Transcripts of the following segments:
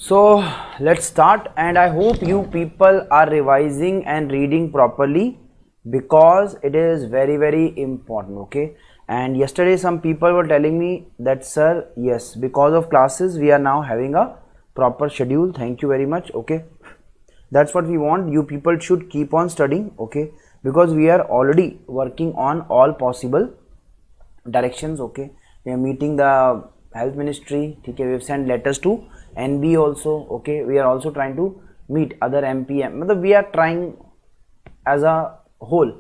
So let's start, and I hope you people are revising and reading properly because it is very important. Okay, and yesterday some people were telling me that, sir, yes, because of classes we are now having a proper schedule. Thank you very much. Okay, that's what we want. You people should keep on studying. Okay, because we are already working on all possible directions. Okay, we are meeting the health ministry. Okay, we have sent letters to NB also. Okay, we are also trying to meet other MPM. We are trying as a whole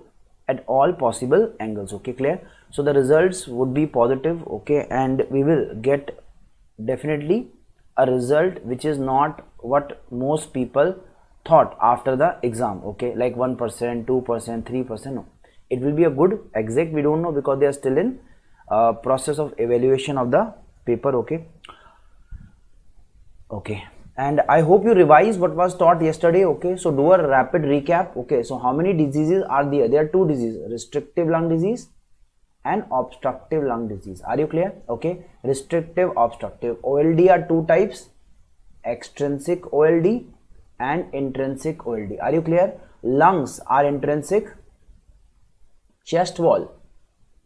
at all possible angles. Okay, clear? So the results would be positive. Okay, and we will get definitely a result which is not what most people thought after the exam. Okay, like 1%, 2%, 3%. No, it will be a good exact. We don't know because they are still in process of evaluation of the paper. Okay, and I hope you revise what was taught yesterday. Okay, so do a rapid recap. Okay, so how many diseases are there? There are two diseases: restrictive lung disease and obstructive lung disease. Are you clear? Okay, restrictive, obstructive. OLD are two types: extrinsic OLD and intrinsic OLD. Are you clear? Lungs are intrinsic, chest wall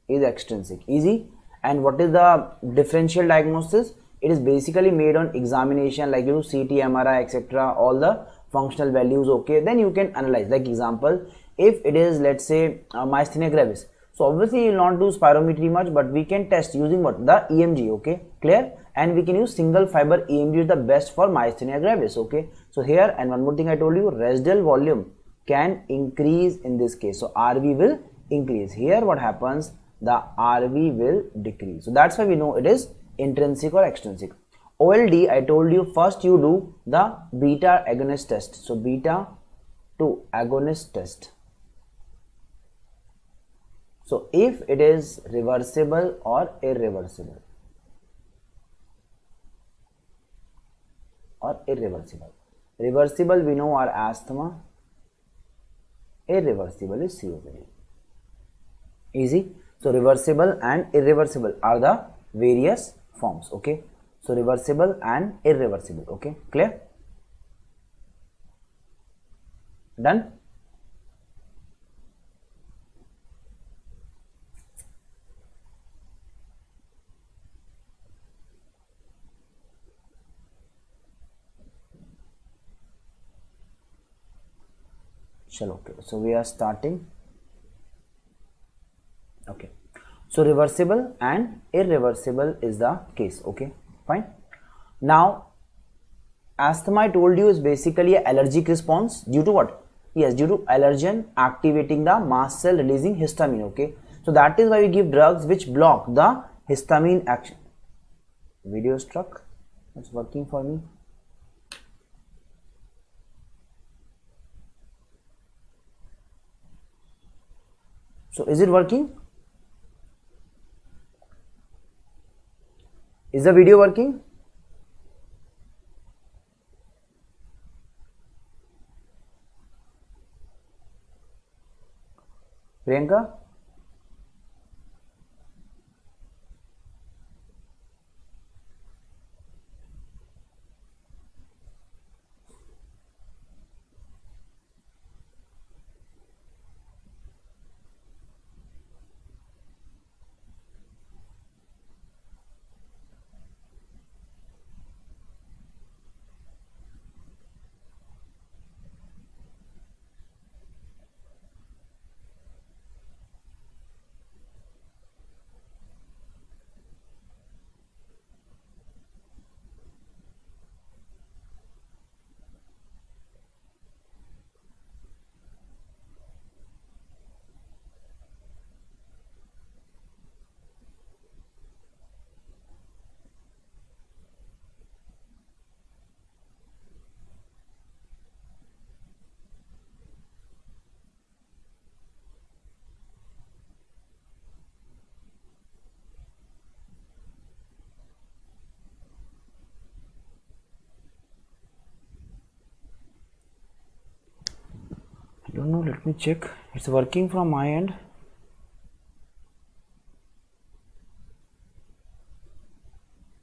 is extrinsic. Easy. And what is the differential diagnosis? It is basically made on examination, like CT, MRI, etc. all the functional values. Okay, then you can analyze. Like example, if it is, let's say, myasthenia gravis, so obviously you will not do spirometry much, but we can test using what? The EMG. Okay, clear? And we can use single fiber EMG is the best for myasthenia gravis. Okay, so here, and one more thing I told you, residual volume can increase in this case. So RV will increase. Here what happens? The RV will decrease. So that's why we know it is intrinsic or extrinsic. OLD, I told you, first you do the beta agonist test. So beta 2 agonist test. So if it is reversible or irreversible. Reversible we know are asthma. Irreversible is COPD. Easy. So reversible and irreversible are the various forms. Okay, so reversible and irreversible. Okay, clear? Done? Okay, so we are starting. Okay, so reversible and irreversible is the case. Okay, fine. Now asthma, I told you, is basically an allergic response due to what? Yes, due to allergen activating the mast cell releasing histamine. Okay, so that is why we give drugs which block the histamine action. Video struck. It's working for me. So is it working? Is the video working? Priyanka? I don't know, let me check. It's working from my end.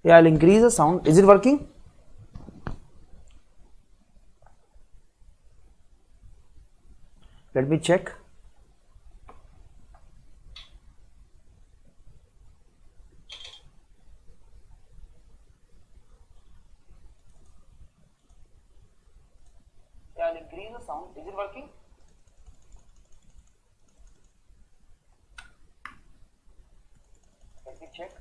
Yeah, I'll increase the sound. Is it working? Let me check. Yeah, I'll increase the sound. Is it working? Let me check.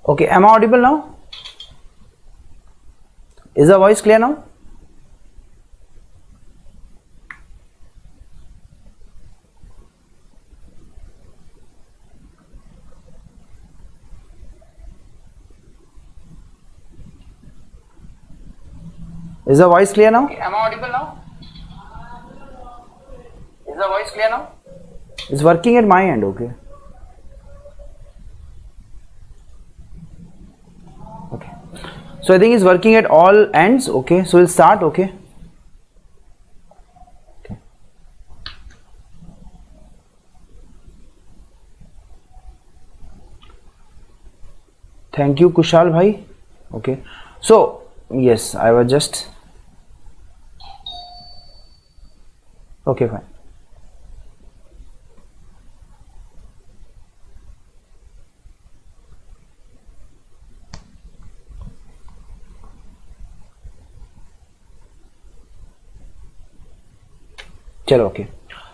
Okay, am I audible now? Is the voice clear now? Is the voice clear now? Okay, am I audible now? Is the voice clear now? It's working at my end, okay. Okay. So I think it's working at all ends, okay. So we'll start, okay. Okay. Thank you, Kushal bhai. Okay. So, yes, I was just... Okay, fine. Chalo, okay.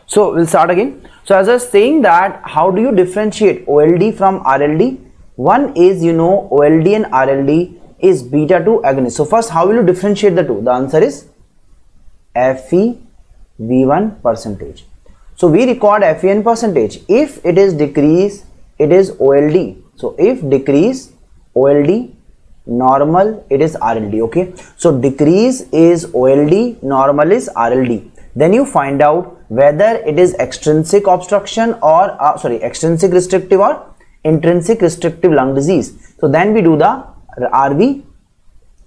So we'll start again. So as I was saying that how do you differentiate OLD from RLD? One is, you know, OLD and RLD is beta 2 agonist. So first, how will you differentiate the two? The answer is FeV1 percentage. So we record FeN percentage. If it is decrease, it is OLD. So if decrease OLD, normal, it is RLD. Okay. So decrease is OLD, normal is RLD. Then you find out whether it is extrinsic obstruction or extrinsic restrictive or intrinsic restrictive lung disease. So then we do the RV.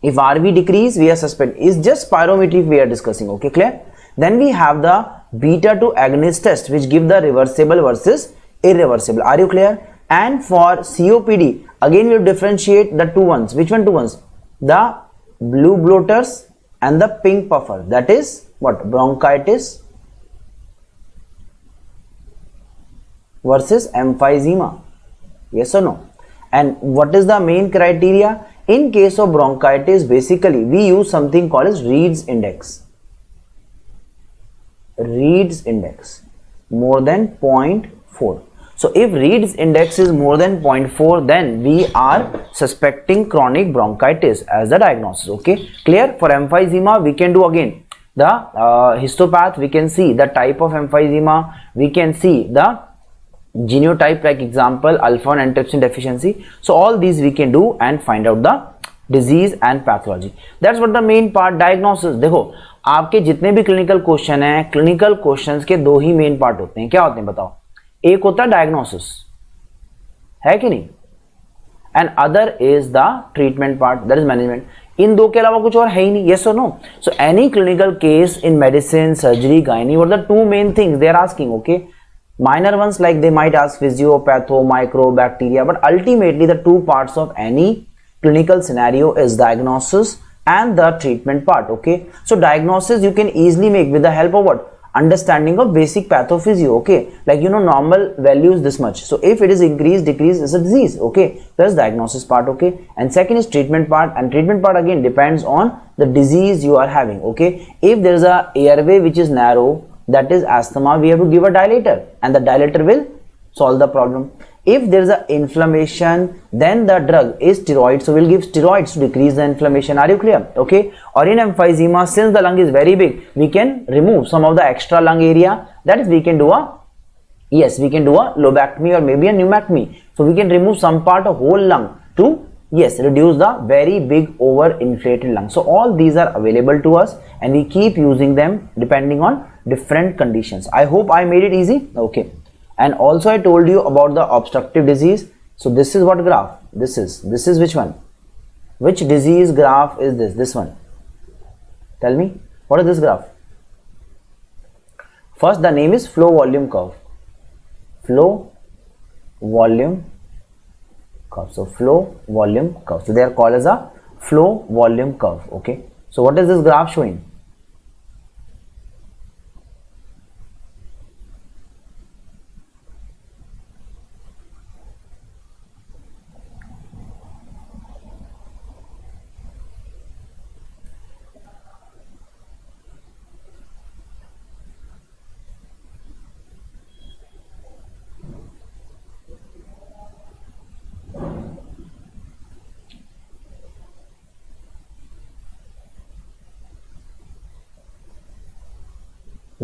If RV decrease, we are suspect is just spirometry we are discussing. Okay, clear? Then we have the beta 2 agonist test which give the reversible versus irreversible. Are you clear? And for COPD, again we will differentiate the two ones. Which one two ones? The blue bloaters and the pink puffer. That is what? Bronchitis versus emphysema. Yes or no? And what is the main criteria? In case of bronchitis, basically we use something called as Reed's index. Reed's index more than 0.4. So if Reed's index is more than 0.4, then we are suspecting chronic bronchitis as the diagnosis. Okay, clear? For emphysema, we can do again the histopath. We can see the type of emphysema. We can see the genotype, like example alpha-1 antitrypsin deficiency. So all these we can do and find out the disease and pathology. That's what the main part. Diagnosis. देखो आपके जितने भी clinical question हैं, clinical questions के दो ही main part होते हैं. क्या होते हैं बताओ? एक होता है डायग्नोसिस, है कि नहीं, and other is the treatment part, that is management. इन दो के अलावा कुछ और है ही नहीं. यस और no? So any clinical case in medicine, surgery, gynae, और the two main things they are asking. Okay, minor ones like they might ask physio, patho, micro, bacteria, but ultimately the two parts of any clinical scenario is diagnosis and the treatment part. Okay, so diagnosis you can easily make with the help of what? understanding of basic pathophysio, okay, like normal values this much. So if it is increased, decrease is a disease, okay. That's diagnosis part, okay. And second is treatment part, and treatment part again depends on the disease you are having, okay. If there is a airway which is narrow, that is asthma, we have to give a dilator, and the dilator will solve the problem. If there is a inflammation, then the drug is steroid, so we'll give steroids to decrease the inflammation. Are you clear? Okay. Or in emphysema, since the lung is very big, we can remove some of the extra lung area. That is, we can do a lobectomy or maybe a pneumectomy. So we can remove some part of whole lung to reduce the very big overinflated lung. So all these are available to us, and we keep using them depending on different conditions. I hope I made it easy. Okay. And also I told you about the obstructive disease. So this is what graph? This is which one? Which disease graph is this? This one. Tell me, what is this graph? First, the name is flow volume curve. Flow volume curve. So flow volume curve. So they are called as a flow volume curve. Okay. So what is this graph showing?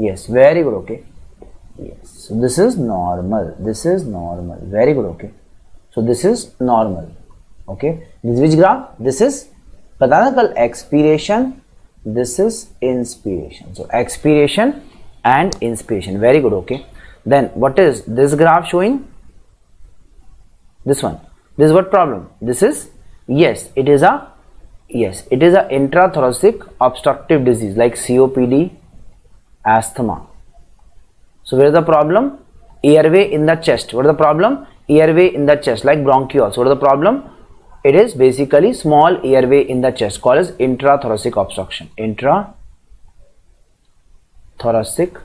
Yes, very good. Okay. Yes. So this is normal. This is normal. Very good. Okay. So this is normal. Okay. This is which graph? This is pathological expiration. This is inspiration. So expiration and inspiration. Very good. Okay. Then what is this graph showing? This one. This is what problem? This is it is a intrathoracic obstructive disease like COPD, asthma. So where is the problem? Airway in the chest. What is the problem? Airway in the chest, like bronchioles. What is the problem? It is basically small airway in the chest, called as intrathoracic obstruction. Intrathoracic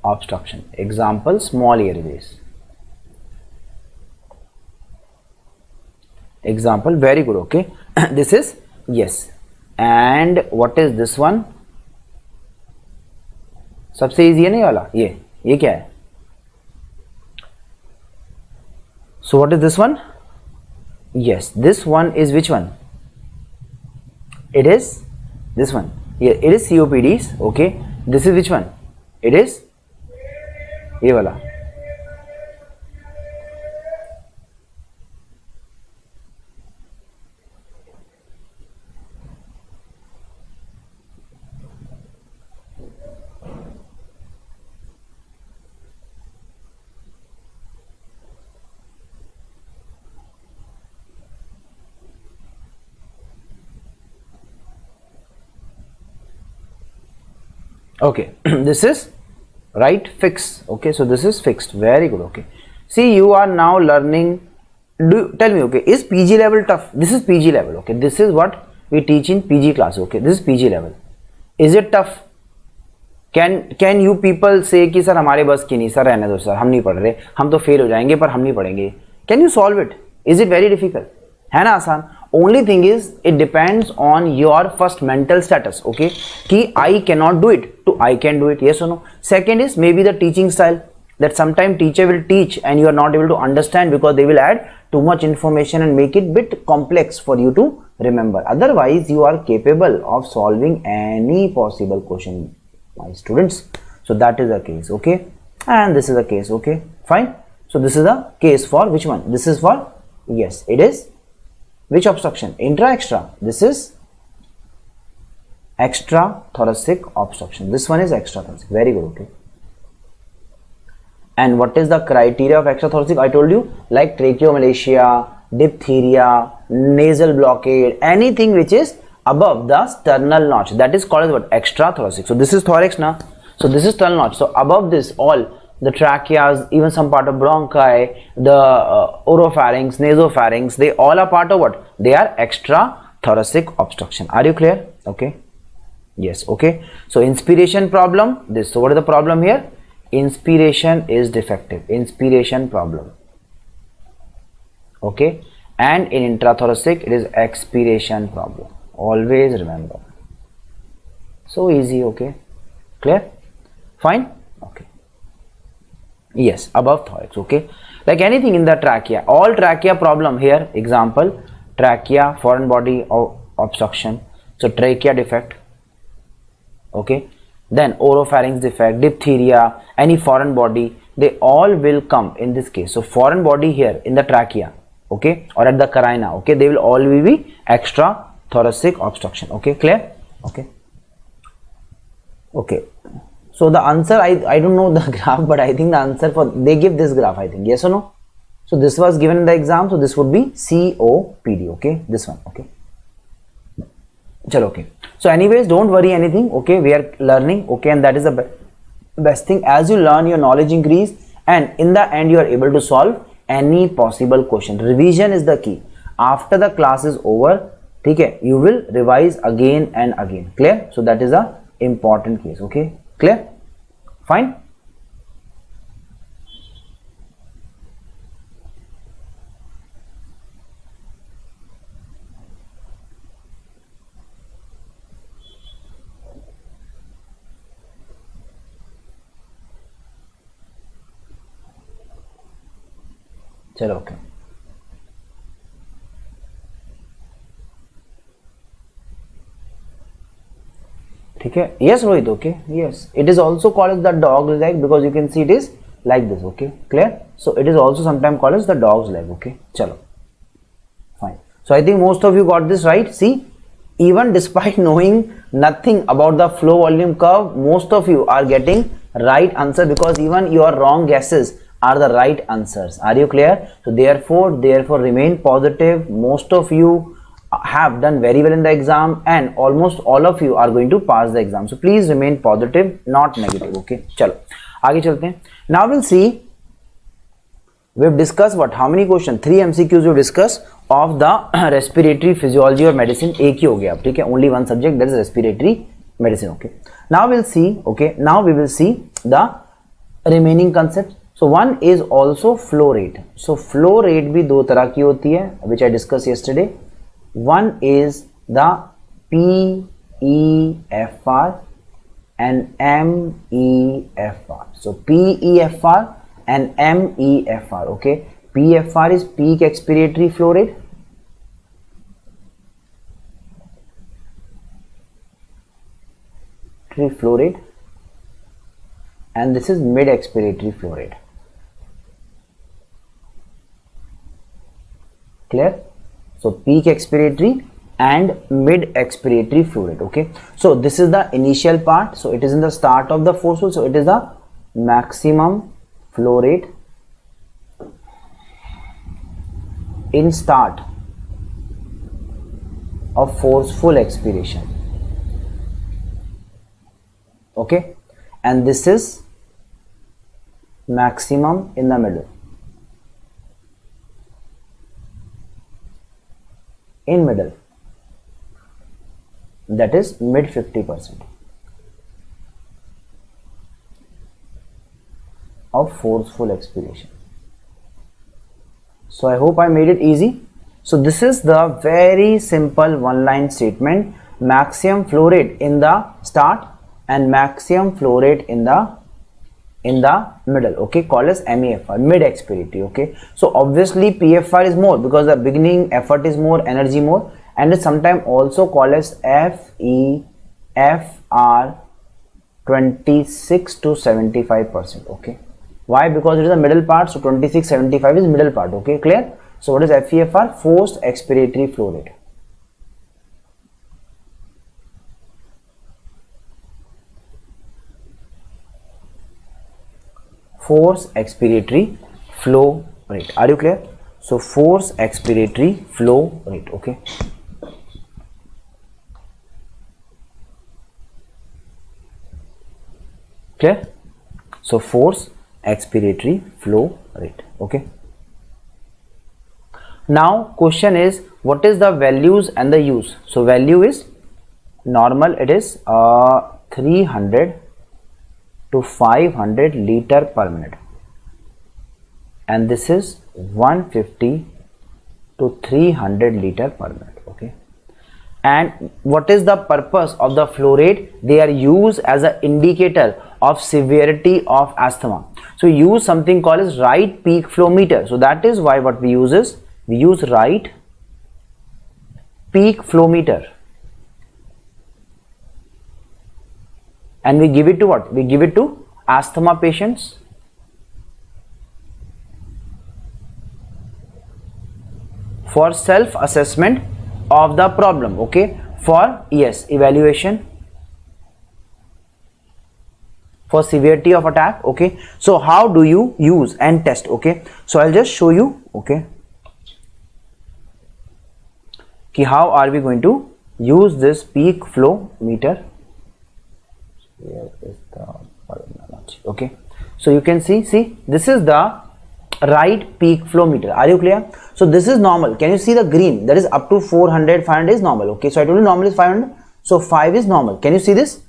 obstruction. Example, small airways. Example, very good. Okay. This is and what is this one? सबसे easy है ना ये वाला, ये क्या है? So what is this one? Yes, this one is which one? It is this one. It is COPDs. Okay, this is which one? It is ये वाला. Okay, this is right fix. Okay, so this is fixed. Very good. Okay, see, you are now learning. Tell me, okay, is PG level tough? This is PG level. Okay, this is what we teach in PG class. Okay, this is PG level. Is it tough? Can you people say कि sir हमारे बस की नहीं, sir रहने दो sir, हम नहीं पढ़ रहे, हम तो फेल हो जाएंगे पर हम नहीं पढ़ेंगे. Can you solve it? Is it very difficult? है ना आसान? Only thing is it depends on your first mental status. Okay, कि I cannot do it to I can do it. Yes or no? Second is maybe the teaching style, that sometime teacher will teach and you are not able to understand because they will add too much information and make it bit complex for you to remember. Otherwise you are capable of solving any possible question, my students. So that is the case. Okay, and this is the case. Okay, fine. So this is the case for which one? This is for it is which obstruction? Intra, extra? This is extra thoracic obstruction. This one is extra thoracic. Very good. Okay. And what is the criteria of extra thoracic? I told you, like tracheomalacia, diphtheria, nasal blockade, anything which is above the sternal notch, that is called as what? Extra thoracic. So this is thorax now. So this is sternal notch. So above this, all the tracheas, even some part of bronchi, the oropharynx, nasopharynx, they all are part of what? They are extra thoracic obstruction. Are you clear? Okay. Yes, okay. So inspiration problem, this. So what is the problem here? Inspiration is defective. Inspiration problem. Okay. And in intrathoracic, it is expiration problem. Always remember. So easy, okay. Clear? Fine? Okay. Yes, above thorax, okay. Like anything in the trachea. All trachea problem here. Example, trachea, foreign body obstruction. So trachea defect. Okay, then oropharynx defect, diphtheria, any foreign body, they all will come in this case. So foreign body here in the trachea, okay, or at the carina, okay, they will all be extra thoracic obstruction. Okay, clear? Okay. Okay, so the answer, I don't know the graph, but I think the answer for, they give this graph, I think, yes or no? So this was given in the exam, so this would be COPD. Okay, this one. Okay, chalo, okay. So anyways, don't worry anything, okay, we are learning, okay, and that is the best thing. As you learn, your knowledge increase, and in the end you are able to solve any possible question. Revision is the key. After the class is over, okay, you will revise again and again. Clear? So that is a important case. Okay, clear? Fine. चलो, okay. ठीक है? Yes, Rohit. Okay. Yes. It is also called as the dog leg because you can see it is like this. Okay. Clear? So it is also sometimes called as the dog's leg. Okay. चलो. Fine. So I think most of you got this right. See, even despite knowing nothing about the flow volume curve, most of you are getting right answer because even your wrong guesses are the right answers. Are you clear? So therefore remain positive. Most of you have done very well in the exam and almost all of you are going to pass the exam. So please remain positive, not negative. Okay, चलो आगे चलते हैं. Now we'll see. We've discussed what? How many questions? 3 MCQs we've discussed of the respiratory physiology or medicine. एक ही हो गया, ठीक है? Only one subject, that is respiratory medicine. Okay. Now we'll see. Okay. Now we will see the remaining concepts. So one is also flow rate. So flow rate भी दो तरह की होती है, which I discussed yesterday. One is the PEFR and MEFR. So PEFR and MEFR. Okay, PEFR is peak expiratory flow rate. Flow rate, and this is mid expiratory flow rate. Clear? So peak expiratory and mid expiratory flow rate. Okay, so this is the initial part. So it is in the start of the forceful. So it is the maximum flow rate in start of forceful expiration. Okay, and this is maximum in the middle. In middle, that is mid 50% of forceful expiration. So I hope I made it easy. So this is the very simple one line statement: maximum flow rate in the start and maximum flow rate in the middle. Okay, called as MEFR, mid expiratory. Okay, so obviously PFR is more because the beginning effort is more, energy more, and it's sometimes also called as FEFR 26 to 75%. Okay, why? Because it is the middle part. So 26-75 is middle part. Okay, clear? So what is FEFR? Forced expiratory flow rate. Force expiratory flow rate. Are you clear? So force expiratory flow rate. Okay, clear? So force expiratory flow rate. Okay, now question is, what is the values and the use? So value is normal it is 300 to 500 liter per minute, and this is 150 to 300 liter per minute. Okay, and what is the purpose of the flow rate? They are used as an indicator of severity of asthma. So use something called as right peak flow meter. So that is why what we use is we use right peak flow meter, and we give it to what? We give it to asthma patients for self-assessment of the problem. Okay, for yes, evaluation for severity of attack. Okay, so how do you use and test? Okay, so I'll just show you. Okay, how are we going to use this peak flow meter? Here is the okay, so you can see this is the right peak flow meter. Are you clear? So this is normal. Can you see the green? That is up to 400, 500 is normal. Okay, so I told you normal is 500, so 5 is normal. Can you see this?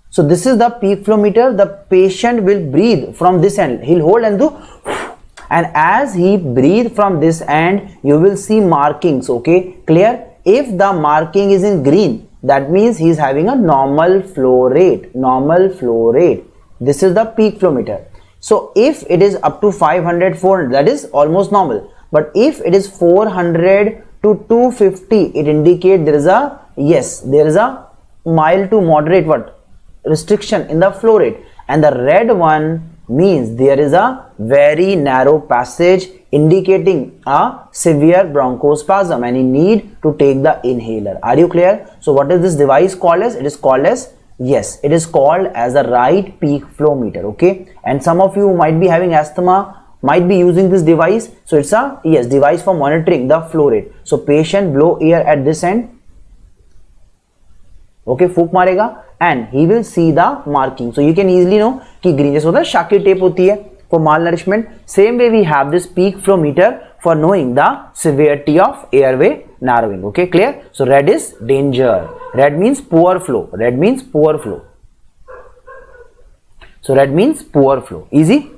So this is the peak flow meter. The patient will breathe from this end. He'll hold and do, and as he breathe from this end, you will see markings. Okay, clear? If the marking is in green, that means he is having a normal flow rate. Normal flow rate. This is the peak flow meter. So if it is up to 500, 400, that is almost normal. But if it is 400 to 250, it indicates there is a there is a mild to moderate what restriction in the flow rate, and the red one means there is a very narrow passage indicating a severe bronchospasm and you need to take the inhaler. Are you clear? So what is this device called as? It is called as it is called as a right peak flow meter. Okay, and some of you might be having asthma, might be using this device. So it's a device for monitoring the flow rate. So patient blow air at this end. Okay, फूक मारेगा and he will see the marking. So you can easily know कि green जैसे होता है शाकी tape होती है for malnourishment. Same way we have this peak flow meter for knowing the severity of airway narrowing. Okay, clear? So red is danger. Red means poor flow. Red means poor flow. So red means poor flow. Easy?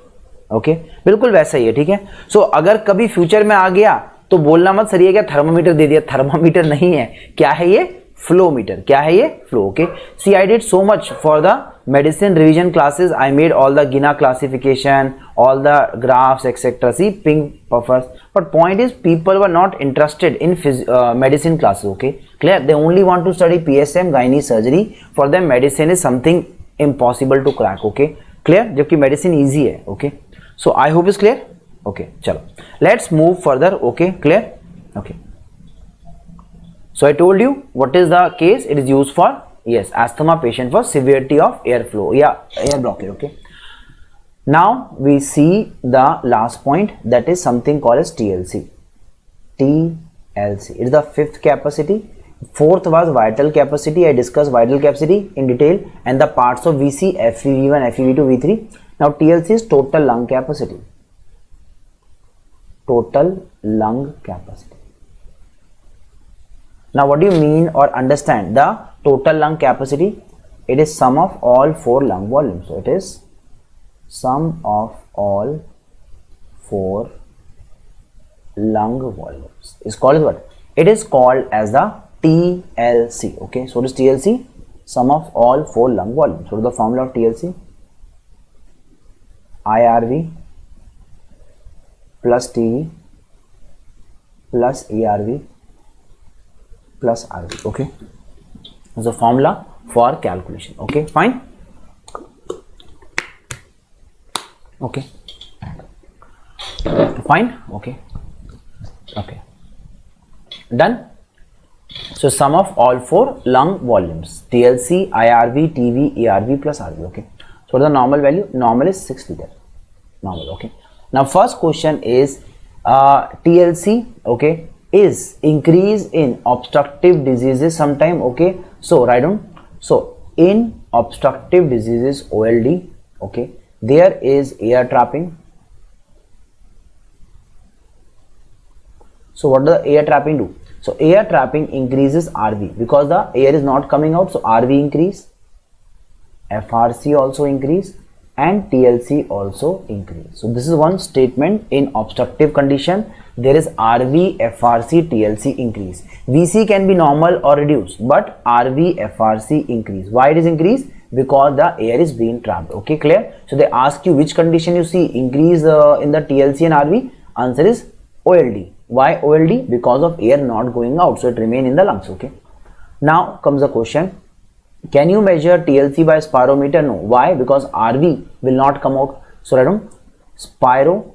Okay, बिल्कुल वैसा ही है. ठीक है. So अगर कभी future में आ गया तो बोलना मत सर ये क्या थर्मोमीटर दे दिया. थर्मोमीटर नहीं है. क्या है ये? Flow meter. क्या है ये? Flow. Okay, see I did so much for the medicine revision classes. I made all the GINA classification, all the graphs, etc. See, pink puffers. But point is, people were not interested in medicine classes. Okay, clear? They only want to study PSM, gynae surgery. For them, medicine is something impossible to crack. Okay, clear? जबकि medicine easy है. Okay, so I hope is clear. Okay, चलो. Let's move further. Okay, clear? Okay. So I told you what is the case. It is used for asthma patient for severity of airflow, air blockage. Okay, now we see the last point, that is something called as TLC. TLC, it is the fifth capacity. Fourth was vital capacity. I discussed vital capacity in detail and the parts of VC, FEV1, FEV2, V3. Now TLC is total lung capacity. Total lung capacity. Now what do you mean or understand the total lung capacity? It is sum of all four lung volumes. So it is sum of all four lung volumes. Is called as what? It is called as the TLC. Okay, so what is TLC? Sum of all four lung volumes. So what is the formula of TLC? IRV plus TV plus ERV plus RV. Okay, is the formula for calculation. Okay, fine. Okay, fine. Okay, okay, done. So sum of all four lung volumes, TLC, IRV, TV, ERV plus RV. Okay, so the normal value, normal is 6 liter. Normal. Okay, now first question is TLC. Okay, is increase in obstructive diseases sometime. Okay, so write down. So in obstructive diseases, OLD, okay, there is air trapping. So what does the air trapping do? So air trapping increases RV because the air is not coming out, so RV increase, FRC also increase, and TLC also increase. So this is one statement in obstructive condition. There is RV, FRC, TLC increase. VC can be normal or reduced, but RV, FRC increase. Why it is increased? Because the air is being trapped. Okay, clear? So they ask you which condition you see increase in the TLC and RV. Answer is OLD. Why OLD? Because of air not going out, so it remain in the lungs. Okay. Now comes the question. Can you measure TLC by spirometer? No. Why? Because RV will not come out. So write down spirometer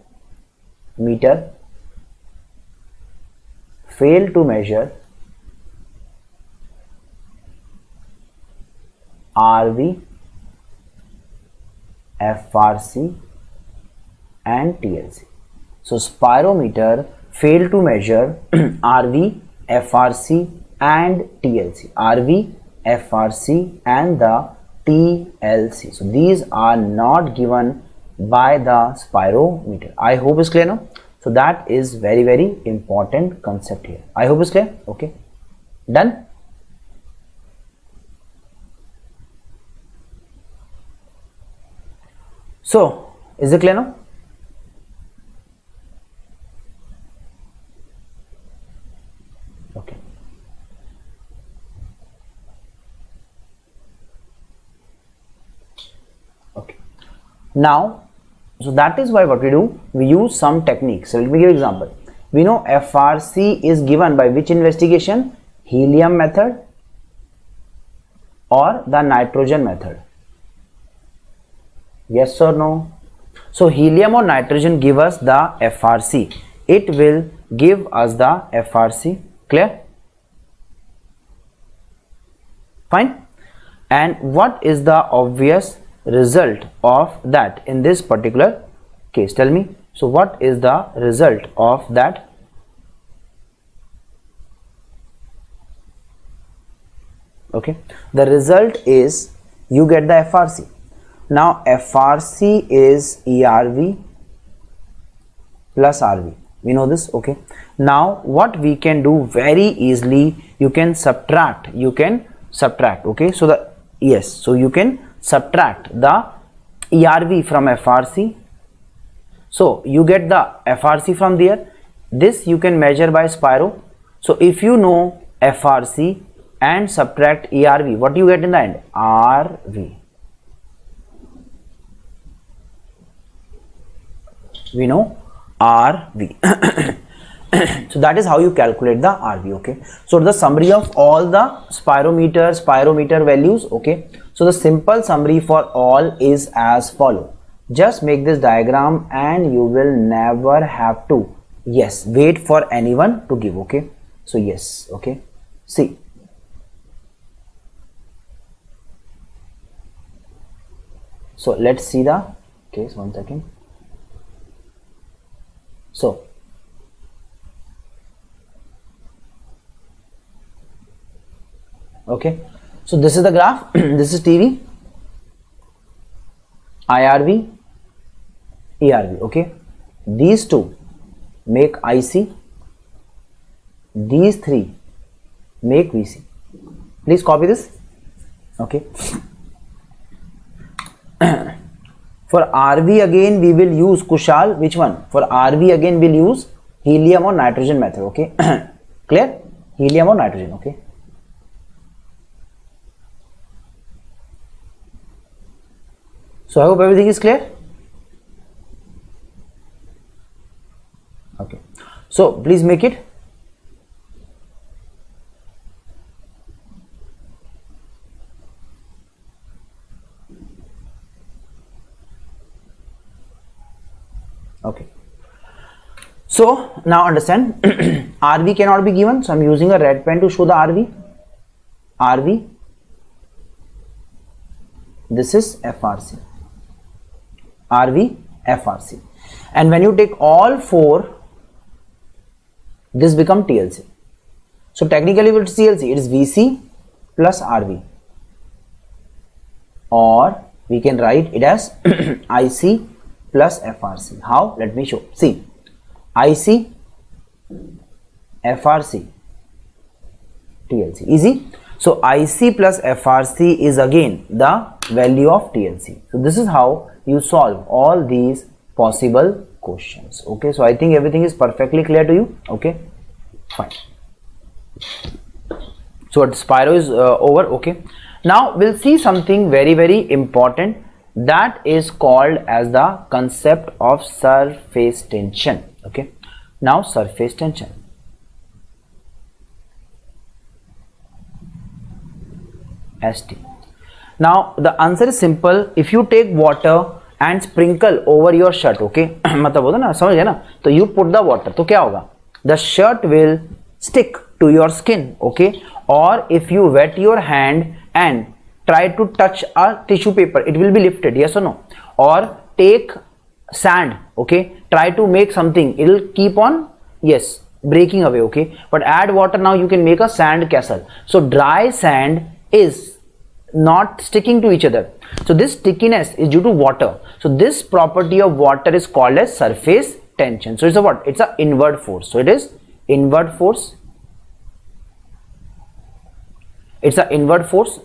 fail to measure RV, FRC and TLC. So spirometer fail to measure RV, FRC and TLC. RV, FRC and the TLC. So these are not given by the spirometer. I hope it's clear now. So that is very, very important concept here. I hope it's clear. Okay. Done. So is it clear now? Okay. Okay. Now, so that is why what we do, we use some techniques. So let me give an example. We know FRC is given by which investigation? Helium method or the nitrogen method. Yes or no? So helium or nitrogen give us the FRC. It will give us the FRC. Clear? Fine. And what is the obvious result of that in this particular case? Tell me. So what is the result of that? Okay, the result is you get the FRC. Now FRC is ERV plus RV. We know this. Okay, now what we can do very easily, you can subtract. Okay, so the yes, so you can subtract the ERV from FRC. So you get the FRC from there. This you can measure by spiro. So if you know FRC and subtract ERV, what you get in the end? RV. We know RV. So that is how you calculate the RV. Okay, so the summary of all the spirometer values. Okay, so the simple summary for all is as follow. Just make this diagram and you will never have to wait for anyone to give. Okay, so yes. Okay, see, so let's see the case. 1 second. So okay, so this is the graph. This is TV, IRV, ERV. Okay, these two make IC, these three make VC. Please copy this. Okay. For RV again we will use Kushal. Which one? For RV again we'll use helium or nitrogen method. Okay. Clear? Helium or nitrogen. Okay. So I hope everything is clear. Okay. So please make it. Okay. So now understand, RV cannot be given, so I'm using a red pen to show the RV. RV. This is FRC. RV, FRC. And when you take all four, this become TLC. So technically what is TLC? It is VC plus RV. Or we can write it as IC plus FRC. How? Let me show. See, IC, FRC TLC. Easy. So IC plus FRC is again the value of TLC. So this is how you solve all these possible questions. Okay, so I think everything is perfectly clear to you. Okay, fine. So what Spiro is over. Okay, now we'll see something very important, that is called as the concept of surface tension. Okay, now surface tension. ST. Now the answer is simple. If you take water and sprinkle over your shirt, okay, मतलब होता ना, समझ गए ना, तो you put the water, तो क्या होगा, the shirt will stick to your skin, okay, or if you wet your hand and try to touch a tissue paper, it will be lifted, yes or no, or take sand, okay, try to make something, it will keep on, yes, breaking away, okay, but add water, now you can make a sand castle. So dry sand is not sticking to each other, so this stickiness is due to water. So this property of water is called as surface tension. So it's a what? It's a inward force. So it is inward force. It's an inward force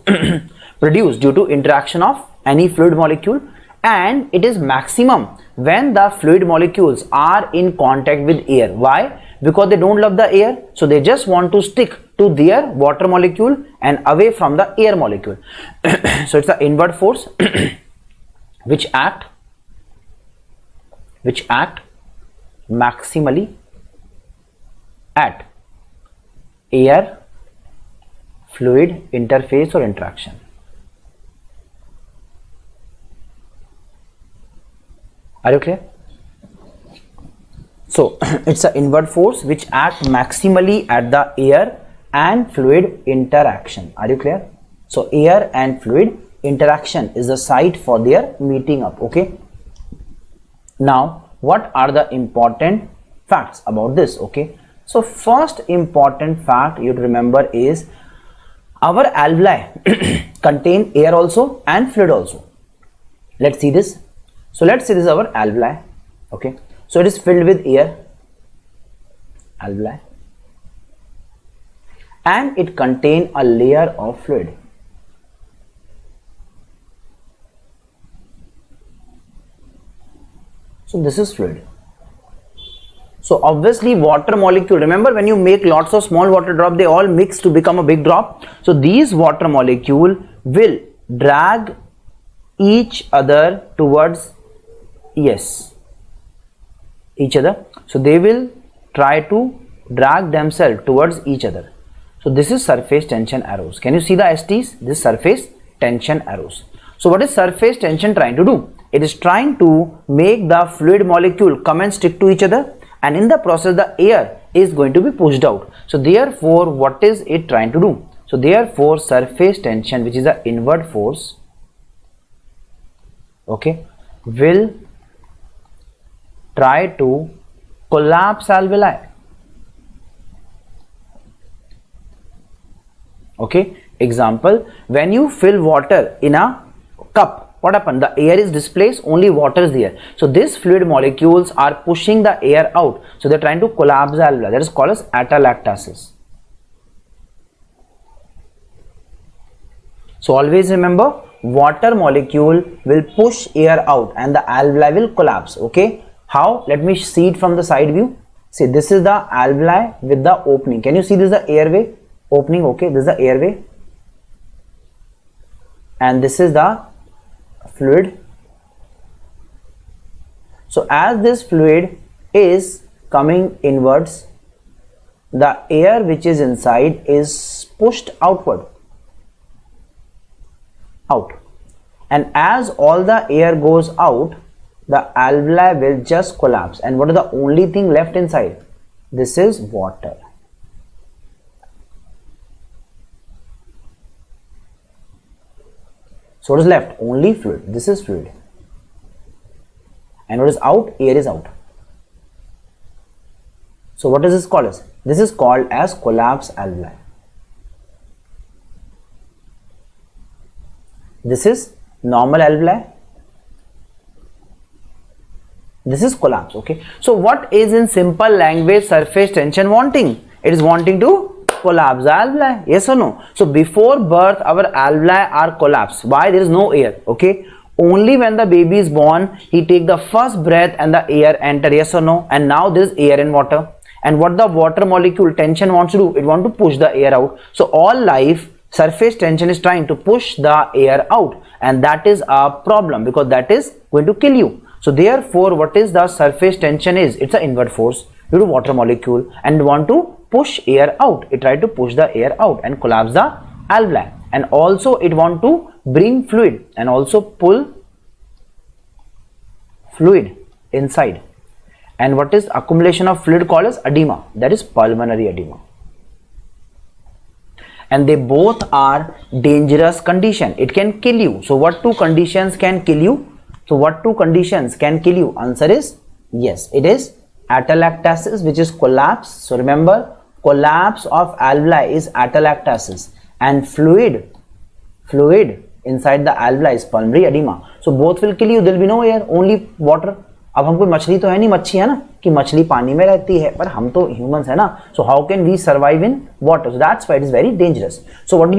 produced due to interaction of any fluid molecule, and it is maximum when the fluid molecules are in contact with air. Why? Because they don't love the air, so they just want to stick to their water molecule and away from the air molecule. So it's the inward force which act maximally at air fluid interface or interaction. Are you clear? So it's an inward force which acts maximally at the air and fluid interaction. Are you clear? So air and fluid interaction is the site for their meeting up. Okay. Now what are the important facts about this? Okay. So first important fact you remember is our alveoli contain air also and fluid also. Let's see this. So let's see this is our alveoli. Okay. So it is filled with air, alveoli, and it contains a layer of fluid. So this is fluid. So obviously water molecule, remember when you make lots of small water drop, they all mix to become a big drop. So these water molecule will drag each other towards, yes, each other. So they will try to drag themselves towards each other. So this is surface tension arrows. Can you see the STs? This surface tension arrows. So what is surface tension trying to do? It is trying to make the fluid molecule come and stick to each other, and in the process the air is going to be pushed out. So therefore what is it trying to do? So therefore surface tension, which is the inward force, okay, will try to collapse alveoli. Okay, example, when you fill water in a cup, what happened? The air is displaced, only water is there. So these fluid molecules are pushing the air out. So they are trying to collapse the alveoli. That is called as atelectasis. So always remember, water molecule will push air out and the alveoli will collapse. Okay, how? Let me see it from the side view. See, this is the alveoli with the opening. Can you see this is the airway opening? Okay, this is the airway, and this is the fluid. So as this fluid is coming inwards, the air which is inside is pushed outward, out, and as all the air goes out, the alveoli will just collapse. And what is the only thing left inside? This is water. So what is left? Only fluid. This is fluid. And what is out? Air is out. So what is this called as? This is called as collapse alveoli. This is normal alveoli. This is collapse. Okay. So what is in simple language surface tension wanting? It is wanting to collapse the alveoli. Yes or no? So before birth, our alveoli are collapsed. Why? There is no air. Okay. Only when the baby is born, he take the first breath and the air enter. Yes or no? And now there is air and water. And what the water molecule tension wants to do? It wants to push the air out. So all life, surface tension is trying to push the air out, and that is a problem because that is going to kill you. So therefore, what is the surface tension is? It's an inward force due to water molecule and want to push air out. It try to push the air out and collapse the alveoli, and also it want to bring fluid and also pull fluid inside. And what is accumulation of fluid called as edema? That is pulmonary edema. And they both are dangerous condition. It can kill you. So what two conditions can kill you? So what two conditions can kill you? Answer is yes. It is atelectasis, which is collapse. So remember, collapse of alveoli is atelectasis, and fluid inside the alveoli is pulmonary edema. So both will kill you. There will be no air, only water. अब हम कोई मछली तो है नहीं, मच्छी है ना कि मछली पानी में रहती है, पर हम तो ह्यूमंस है ना. So how can we survive in water? So that's why it is very dangerous. So what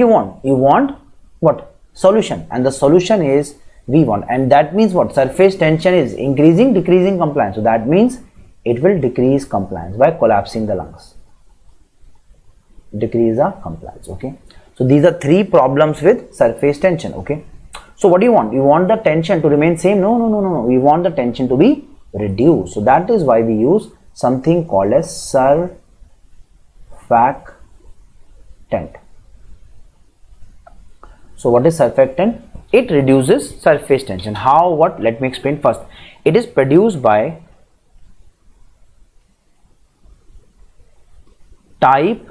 you want what solution, and the solution is we want, and that means what? Surface tension is increasing, decreasing compliance. So that means it will decrease compliance by collapsing the lungs, decrease the compliance. Okay, so these are three problems with surface tension. Okay, so what do you want? You want the tension to remain same? No. We want the tension to be reduced. So that is why we use something called as surfactant. So what is surfactant? It reduces surface tension. How? What? Let me explain first. It is produced by type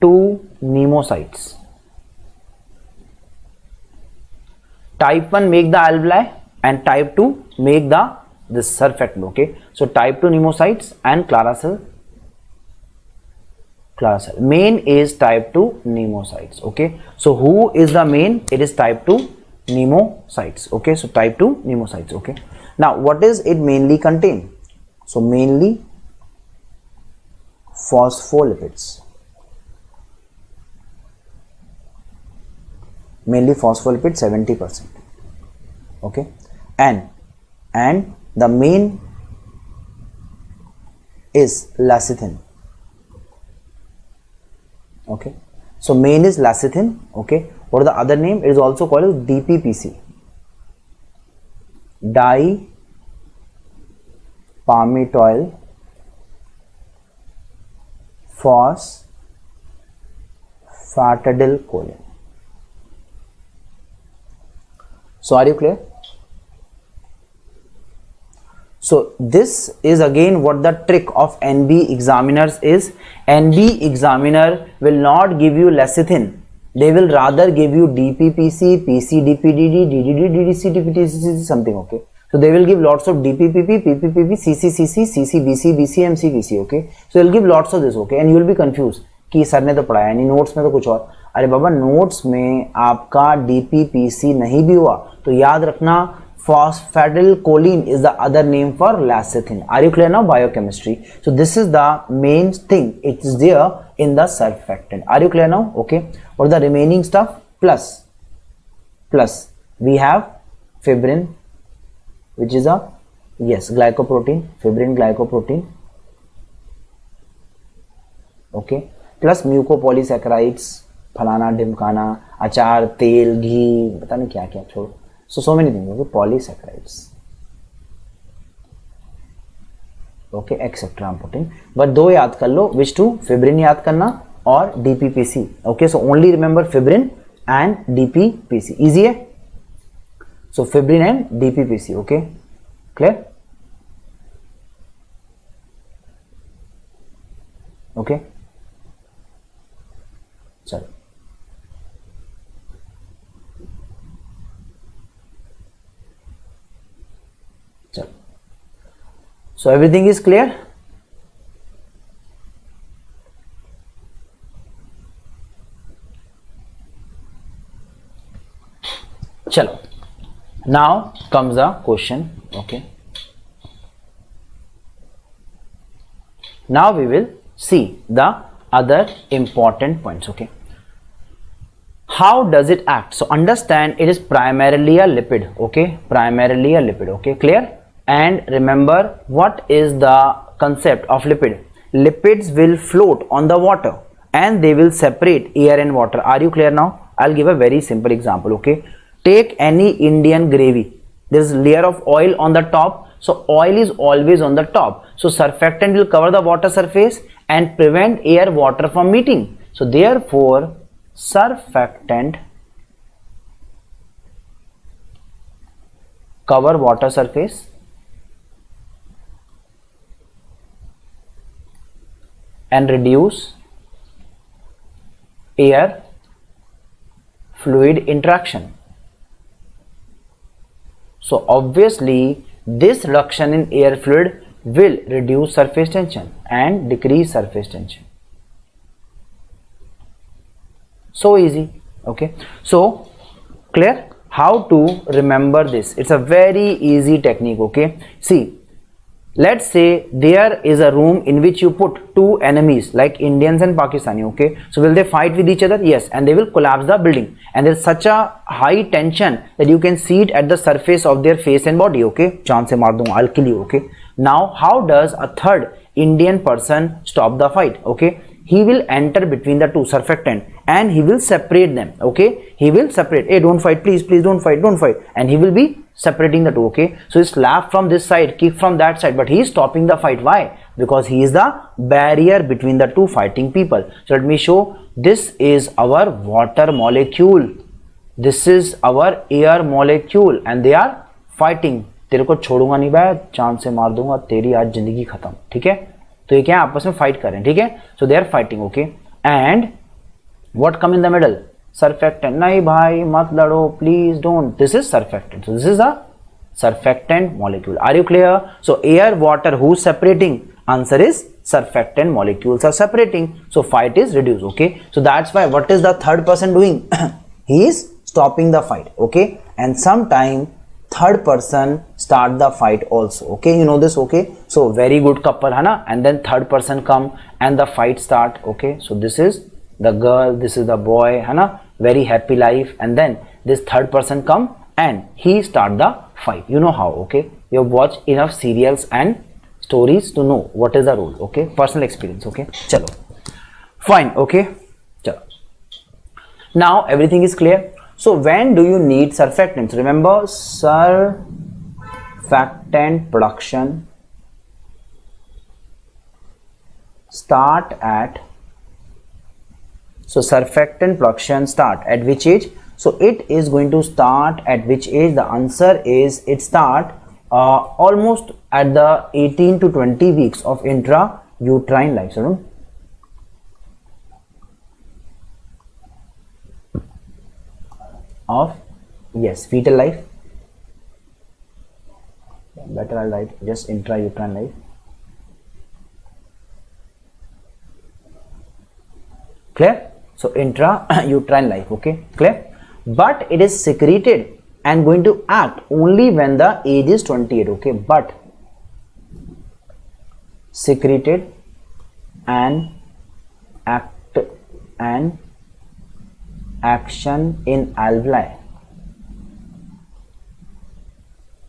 2 pneumocytes. Type 1 make the alveoli and type 2 make this surfactant. Okay, so type 2 pneumocytes and Clara cell. Main is type 2 pneumocytes. Okay, so who is the main? It is type 2 pneumocytes. Okay, so type 2 pneumocytes. Okay, now what is it mainly contain? So mainly phospholipids. Mainly phospholipids 70%. Okay, and the main is lecithin. Okay, so main is lecithin. Okay, what is the other name? It is also called as DPPC, dipalmitoyl phosphatidylcholine. So are you clear? So this is again what the trick of NB examiners is. NB examiner will not give you lecithin. They will rather give you DPPC, PCDPDD, DDD, DDC, DPTCC, something. Okay. So they will give lots of DPPP, PPPP, CCCC, CCBC, BCM, CBC. Okay. So they will give lots of this. Okay. And you will be confused कि sir ने तो पढ़ाया नहीं, notes में तो कुछ और. अरे बाबा, नोट्स में आपका DPPC नहीं भी हुआ तो याद रखना phosphatidylcholine is the other name for lecithin. Are you clear now? Biochemistry. So this is the main thing. It is there in the surfactant. Are you clear now? Okay. What are the remaining stuff? Plus we have fibrin, which is a glycoprotein, fibrin glycoprotein. Okay. Plus mucopolysaccharides, फलाना ढिमकाना, अचार, तेल, घी, पता नहीं क्या क्या, छोड़ो. So many things. Okay, polysaccharides. Okay, etc. I'm putting. But दो याद कर लो. Which two? Fibrin याद करना और DPPC. Okay, so only remember fibrin and DPPC. Easy है? So fibrin and DPPC. Okay, clear? Okay. चलो. So everything is clear? Chalo. Now comes the question. Okay. Now we will see the other important points. Okay, how does it act? So understand it is primarily a lipid. Okay, primarily a lipid. Okay, clear? And remember, what is the concept of lipid? Lipids will float on the water and they will separate air and water. Are you clear now? I'll give a very simple example. Okay, take any Indian gravy. There is layer of oil on the top, so oil is always on the top, so surfactant will cover the water surface and prevent air water from meeting. So therefore surfactant cover water surface and reduce air fluid interaction. So obviously this reduction in air fluid will reduce surface tension and decrease surface tension. So easy. Okay, so clear how to remember this? It's a very easy technique. Okay, see, let's say there is a room in which you put two enemies like Indians and Pakistani. Okay, so will they fight with each other? Yes, and they will collapse the building, and there's such a high tension that you can see it at the surface of their face and body. Okay, jaan se maar dunga, I'll kill you. Okay, now how does a third Indian person stop the fight? Okay, he will enter between the two, surfactant, and he will separate them. Okay, he will separate. Hey, don't fight, please, please don't fight, don't fight, and he will be separating the two. Okay, so he slap from this side, kick from that side, but he is stopping the fight. Why? Because he is the barrier between the two fighting people. So let me show. This is our water molecule, this is our air molecule, and they are fighting. तेरे को छोड़ूंगा नहीं भाई, चांद से मार दूंगा, तेरी आज जिंदगी खत्म. ठीक है, तो ये क्या आपस में फाइट कर रहे हैं. ठीक है, so they are fighting. Okay, and what come in the middle? Surfactant. नहीं भाई मत लड़ो, please don't. This is surfactant. So this is a surfactant molecule. Are you clear? So air, water, who's separating? Answer is surfactant molecules are separating. So fight is reduced. Okay. So that's why what is the third person doing? He is stopping the fight. Okay. And sometime third person start the fight also. Okay. You know this. Okay. So very good couple, है ना? And then third person come and the fight start. Okay. So this is the girl, this is the boy, है ना? Very happy life, and then this third person come and he start the fight. You know how? Okay, you have watched enough serials and stories to know what is the rule. Okay, personal experience. Okay, chalo, fine. Okay, chalo, now everything is clear. So when do you need surfactants? Remember, surfactant production start at, so surfactant production start at which age? So it is going to start at which age? The answer is it start almost at the 18 to 20 weeks of intrauterine life. So of, yes, fetal life. Better I'll write just intrauterine life. Clear? So intrauterine life. Okay, clear? But it is secreted and going to act only when the age is 28. Okay, but secreted and act and action in alveoli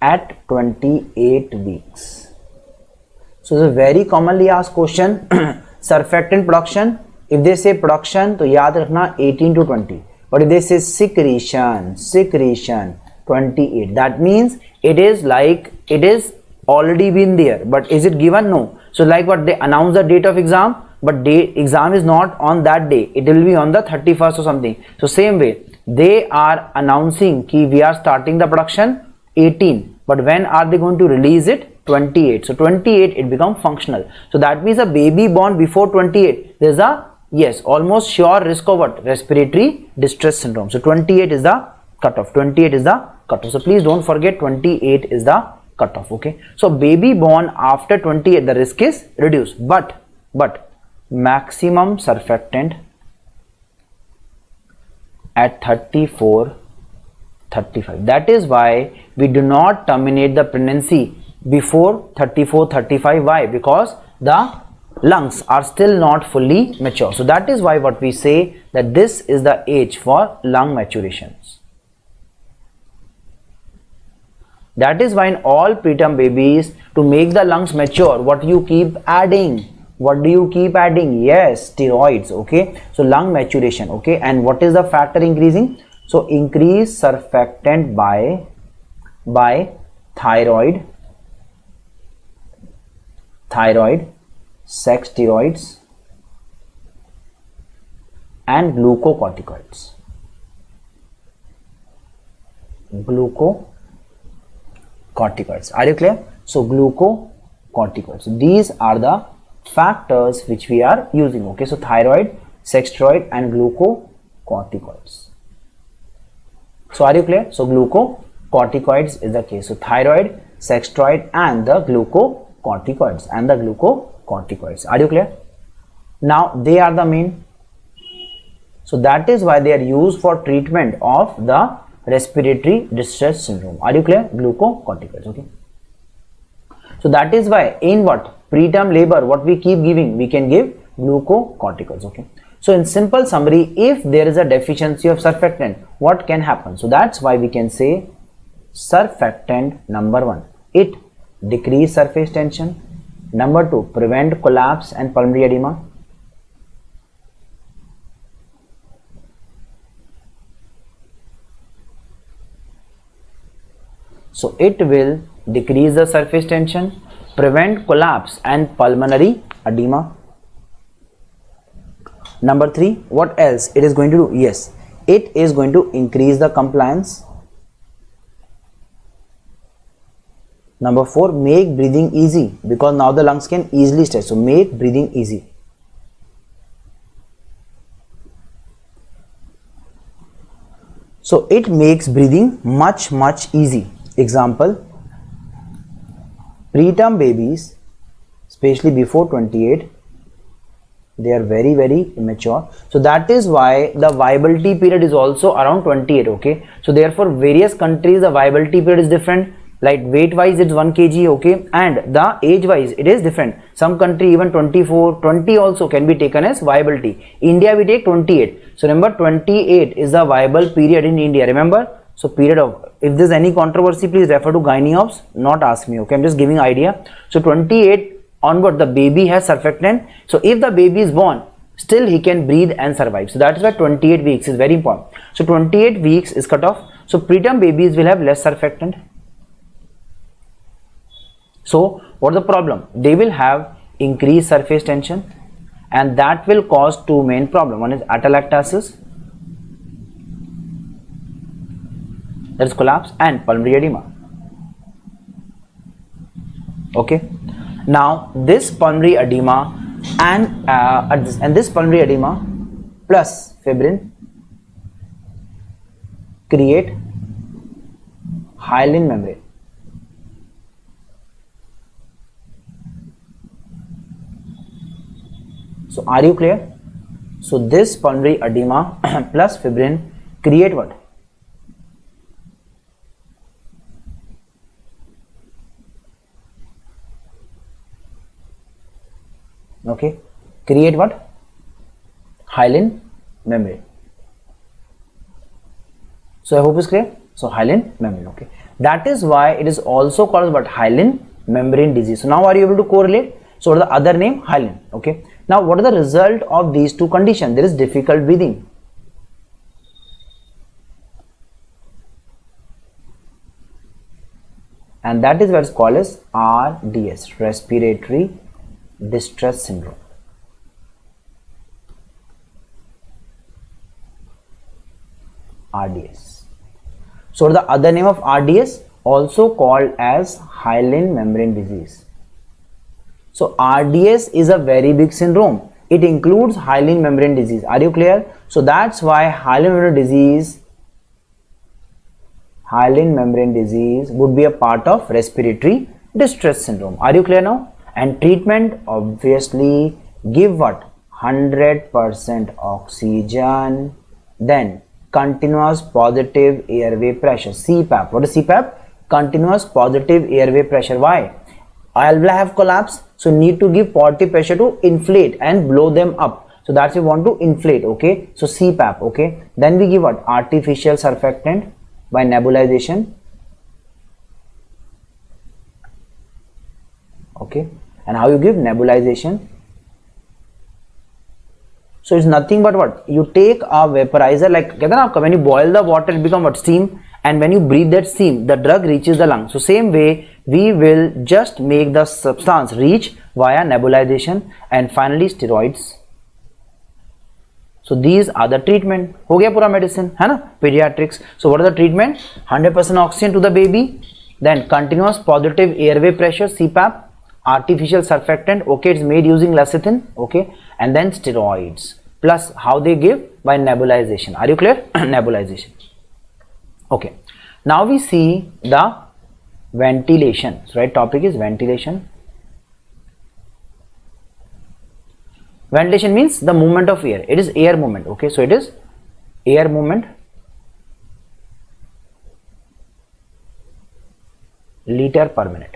at 28 weeks. So it's a very commonly asked question. Surfactant production, if they say production तो याद रखना 18 to 20, but if they say secretion 28, that means it is like it is already been there, but is it given? No. So like what they announce the date of exam, but exam is not on that day, it will be on the 31st or something. So same way they are announcing ki we are starting the production 18, but when are they going to release it? 28. So 28 it becomes functional. So that means a baby born before 28, there's a, yes, almost sure risk of what? Respiratory distress syndrome. So 28 is the cutoff. 28 is the cutoff. So please don't forget 28 is the cutoff. Okay. So baby born after 28, the risk is reduced, but maximum surfactant at 34, 35. That is why we do not terminate the pregnancy before 34, 35. Why? Because the lungs are still not fully mature. So that is why what we say that this is the age for lung maturations. That is why in all preterm babies, to make the lungs mature, what you keep adding? What do you keep adding? Yes, steroids. Okay, so lung maturation. Okay, and what is the factor increasing? So increase surfactant by thyroid, sex steroids and glucocorticoids. Glucocorticoids. Are you clear? So glucocorticoids. These are the factors which we are using. Okay, so thyroid, sex steroid and glucocorticoids. So are you clear? So glucocorticoids is the case. So thyroid, sex steroid and the glucocorticoids Are you clear? Now they are the main. So that is why they are used for treatment of the respiratory distress syndrome. Are you clear? Glucocorticoids. Okay. So that is why in what preterm labor, what we keep giving, we can give glucocorticoids. Okay. So in simple summary, if there is a deficiency of surfactant, what can happen? So that's why we can say surfactant number 1, it decrease surface tension. Number 2, prevent collapse and pulmonary edema. So it will decrease the surface tension, prevent collapse and pulmonary edema. Number 3, what else it is going to do? Yes, it is going to increase the compliance. Number 4, make breathing easy, because now the lungs can easily stretch. So make breathing easy. So it makes breathing much easy. Example, preterm babies, especially before 28, they are very immature. So that is why the viability period is also around 28. Okay, so therefore various countries the viability period is different. Like weight wise it's 1 kg. Okay, and the age wise it is different. Some country even 24, 20 also can be taken as viability. India we take 28. So remember 28 is the viable period in India. Remember. So period of, if there's any controversy, please refer to gynae obs, not ask me. Okay, I'm just giving idea. So 28 onward the baby has surfactant. So if the baby is born, still he can breathe and survive. So that is why 28 weeks is very important. So 28 weeks is cut off. So preterm babies will have less surfactant. So what is the problem? They will have increased surface tension, and that will cause two main problems. One is atelectasis, that is collapse, and pulmonary edema. Okay. Now this pulmonary edema and this pulmonary edema plus fibrin create hyaline membrane. So are you clear? So this pulmonary edema plus fibrin create what? Okay, create what? Hyaline membrane. So I hope it's clear. So hyaline membrane. Okay, that is why it is also called what? Hyaline membrane disease. So now are you able to correlate? So what is the other name? Hyaline. Okay, now what is the result of these two conditions? There is difficult breathing. And that is what is called as RDS, respiratory distress syndrome. RDS. So the other name of RDS, also called as hyaline membrane disease. So RDS is a very big syndrome. It includes hyaline membrane disease. Are you clear? So that's why hyaline membrane disease would be a part of respiratory distress syndrome. Are you clear now? And treatment, obviously, give what? 100% oxygen, then continuous positive airway pressure, CPAP. What is CPAP? Continuous positive airway pressure. Why? alveoli have collapsed, so need to give positive pressure to inflate and blow them up. So that's we want to inflate, okay? So CPAP, okay? Then we give what? Artificial surfactant by nebulization, okay? And how you give? Nebulization. So it's nothing but what? You take a vaporizer, like कहते हैं ना आपका, when you boil the water it become what? Steam, and when you breathe that steam the drug reaches the lung. So same way we will just make the substance reach via nebulization and finally steroids. So these are the treatment. हो गया पूरा medicine है ना, pediatrics. So what is the treatment? 100% oxygen to the baby, then continuous positive airway pressure CPAP, artificial surfactant, okay, it's made using lecithin, okay, and then steroids, plus how they give? By nebulization. Are you clear? Nebulization. Okay, now we see the ventilation. So right, topic is ventilation. Ventilation means the movement of air. It is air movement, okay? So it is air movement, liter per minute.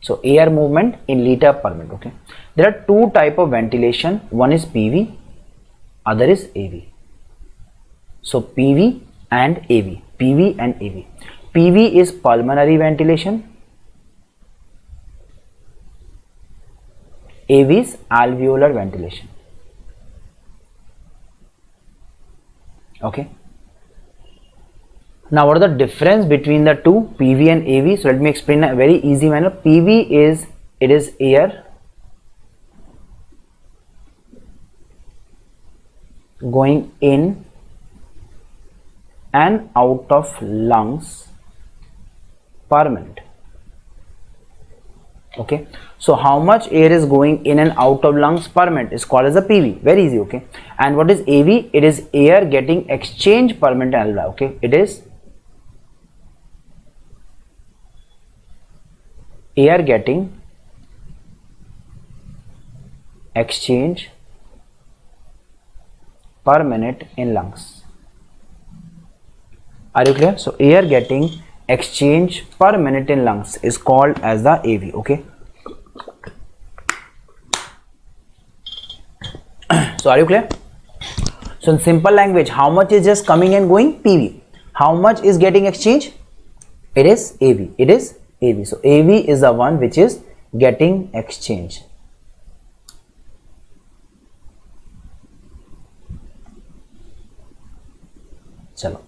So air movement in liter per minute, okay? There are two type of ventilation. One is PV, other is AV. So PV and AV, PV and AV. PV is pulmonary ventilation, AV is alveolar ventilation, okay? Now what is the difference between the two, PV and AV? So let me explain in a very easy manner. PV is, it is air going in and out of lungs per minute, okay? So how much air is going in and out of lungs per minute is called as a PV. Very easy, okay? And what is AV? It is air getting exchange per minute in alveoli, okay? It is air getting exchange per minute in lungs. Are you clear? So air getting exchange per minute in lungs is called as the AV, okay? So are you clear? So in simple language, how much is just coming and going? PV. How much is getting exchange? It is AV. It is AV. So AV is the one which is getting exchange. Chalo.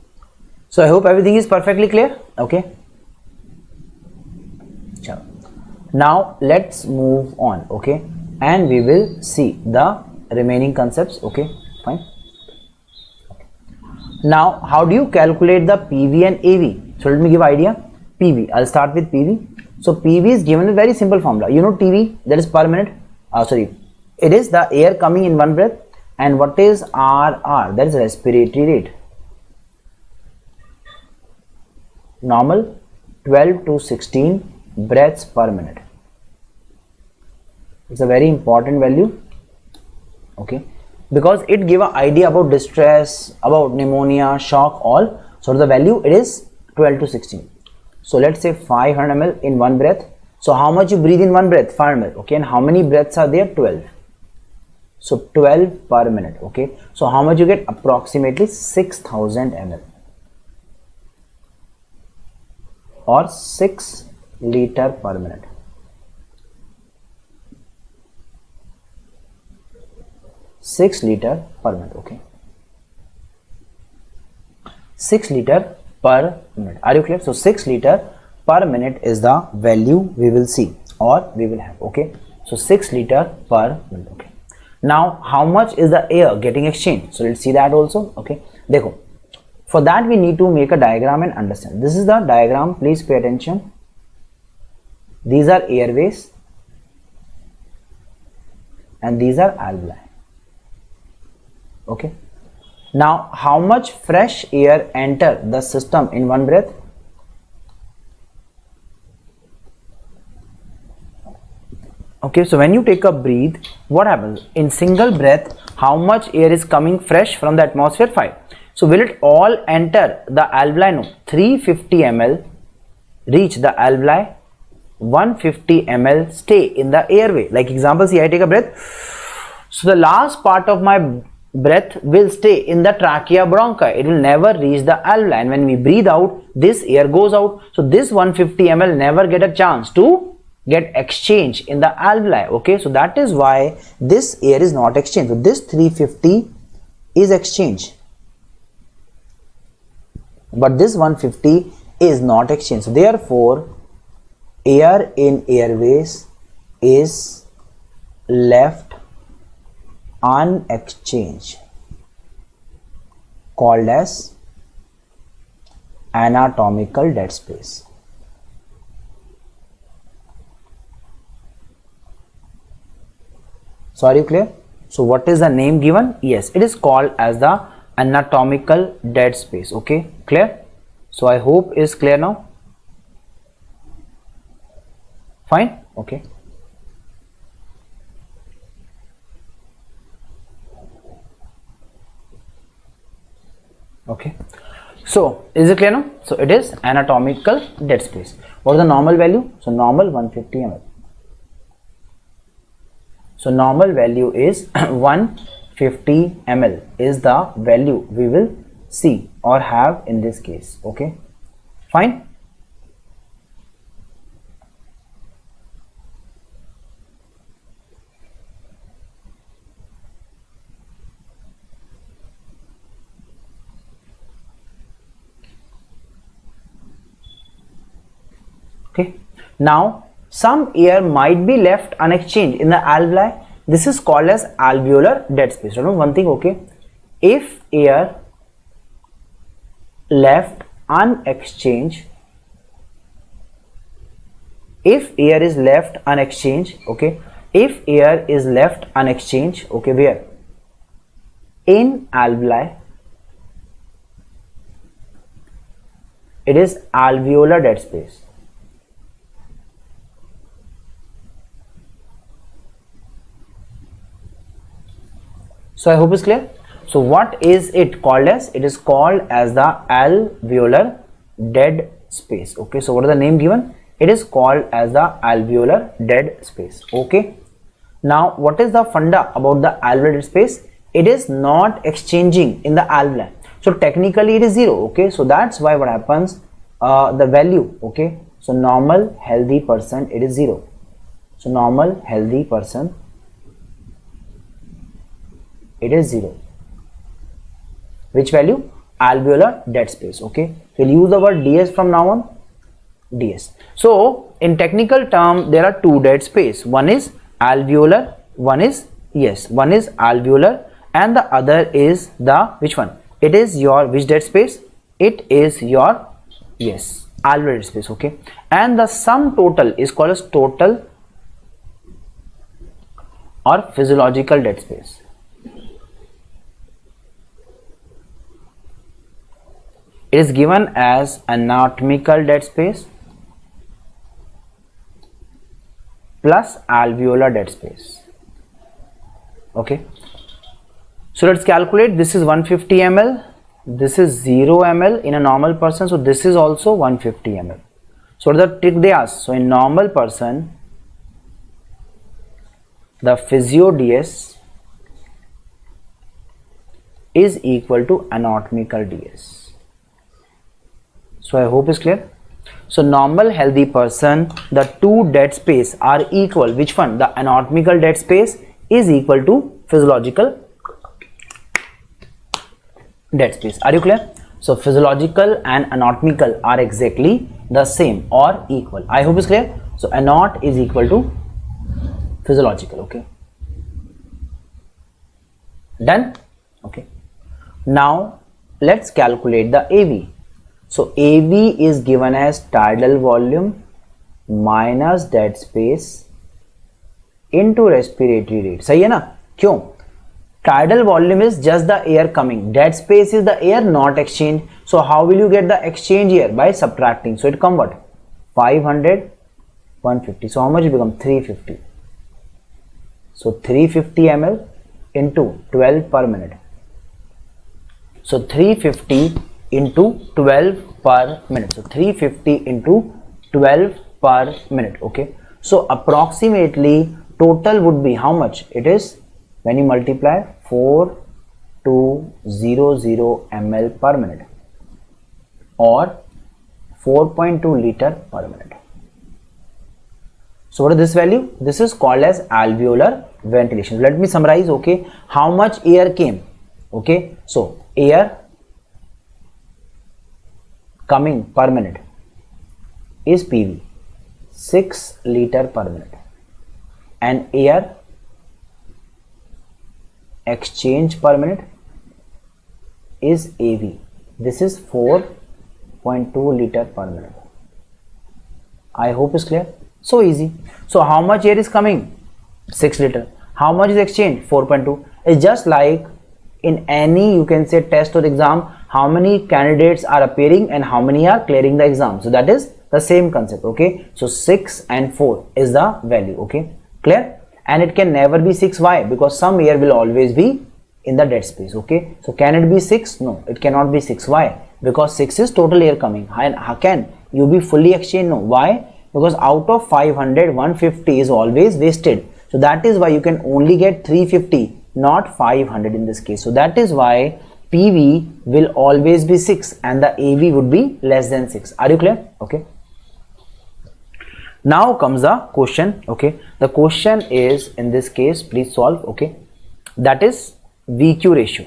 So I hope everything is perfectly clear, okay? Chalo. Now let's move on, okay? And we will see the remaining concepts, okay? Fine. Okay. Now how do you calculate the PV and AV? So let me give idea. PV, I'll start with PV. So PV is given a very simple formula. You know TV, that is per minute. It is the air coming in one breath. And what is RR? That is respiratory rate. Normal 12 to 16 breaths per minute. It's a very important value, okay? Because it give an idea about distress, about pneumonia, shock, all. So the value, it is 12 to 16. So let's say 500 ml in one breath. So how much you breathe in one breath? 500 ml, okay? And how many breaths are there? 12. So 12 per minute, okay? So how much you get? Approximately 6000 ml or 6 liter per minute. 6 liter per minute, okay? 6 liter per minute. Are you clear? So 6 liter per minute is the value we will see or we will have, okay? So 6 liter per minute, okay? Now how much is the air getting exchanged? So let's see that also, okay? Dekho. For that we need to make a diagram and understand. This is the diagram, please pay attention. These are airways and these are alveoli, okay? Now how much fresh air enter the system in one breath? Okay, so when you take a breathe, what happens? In single breath, how much air is coming fresh from the atmosphere? 5. So will it all enter the alveoli? No. 350 ml reach the alveoli 150 ml stay in the airway. Like example, see, I take a breath. So the last part of my breath will stay in the trachea bronchi. It will never reach the alveoli, and when we breathe out, this air goes out. So this 150 ml never get a chance to get exchange in the alveoli. Okay, so that is why this air is not exchanged. So this 350 is exchange, but this 150 is not exchanged. So therefore air in airways is left unexchanged, called as anatomical dead space. So are you clear? So what is the name given? Yes, it is called as the anatomical dead space. Okay, clear? So I hope is clear now. Fine. Okay. Okay. So is it clear now? So it is anatomical dead space. What is the normal value? So normal 150 ml. So normal value is 150 ml is the value we will see or have in this case. Okay. Fine. Okay. Now some air might be left unexchanged in the alveoli. This is called as alveolar dead space. Remember one thing, okay? If air left unexchanged, if air is left unexchanged, okay? If air is left unexchanged, okay, where? In alveoli, it is alveolar dead space. So I hope it's clear. So what is it called as? It is called as the alveolar dead space. Okay, so what is the name given? It is called as the alveolar dead space. Okay. Now what is the funda about the alveolar dead space? It is not exchanging in the alveoli. So technically it is 0. Okay, so that's why what happens, the value, okay, so normal healthy person, it is 0. So normal healthy person, it is 0. Which value? Alveolar dead space. Okay, we'll use the word DS from now on. DS. So in technical term there are two dead space. One is alveolar, one is, yes, one is alveolar and the other is the, which one? It is your which dead space? It is your, yes, alveolar dead space. Okay, and the sum total is called as total or physiological dead space. It is given as anatomical dead space plus alveolar dead space. Okay, so let's calculate. This is 150 ml, this is 0 ml in a normal person, so this is also 150 ml. So what is the trick they ask? So in normal person, the physio DS is equal to anatomical DS. So I hope it's clear. So normal healthy person, the two dead space are equal. Which one? The anatomical dead space is equal to physiological dead space. Are you clear? So physiological and anatomical are exactly the same or equal. I hope it's clear. So anat is equal to physiological. Okay, done. Okay, now let's calculate the AV. So AV is given as tidal volume minus dead space into respiratory rate. सही है ना? क्यों? Tidal volume is just the air coming. Dead space is the air not exchanged. So how will you get the exchange here? By subtracting. So it come what? 500, 150. So how much it become? 350. So 350 ml into 12 per minute. So 350 into 12 per minute. So 350 into 12 per minute. Okay, so approximately total would be how much? It is when you multiply 4200 ml per minute or 4.2 liter per minute. So what is this value? This is called as alveolar ventilation. Let me summarize. Okay, how much air came? Okay, so air coming per minute is PV, 6 liter per minute, and air exchange per minute is AV. This is 4.2 liter per minute. I hope it's clear. So easy. So how much air is coming? 6 liter. How much is exchanged? 4.2. It's just like in any, you can say, test or exam, how many candidates are appearing and how many are clearing the exam. So that is the same concept. Okay, so 6 and 4 is the value. Okay, clear? And it can never be 6. Why? Because some air will always be in the dead space. Okay, so can it be 6? No, it cannot be 6. Why? Because 6 is total air coming. How can you be fully exchanged? No. Why? Because out of 500, 150 is always wasted. So that is why you can only get 350, not 500 in this case. So that is why PV will always be 6 and the AV would be less than 6. Are you clear? Okay. Now comes the question. Okay, the question is, in this case, please solve. Okay, that is VQ ratio.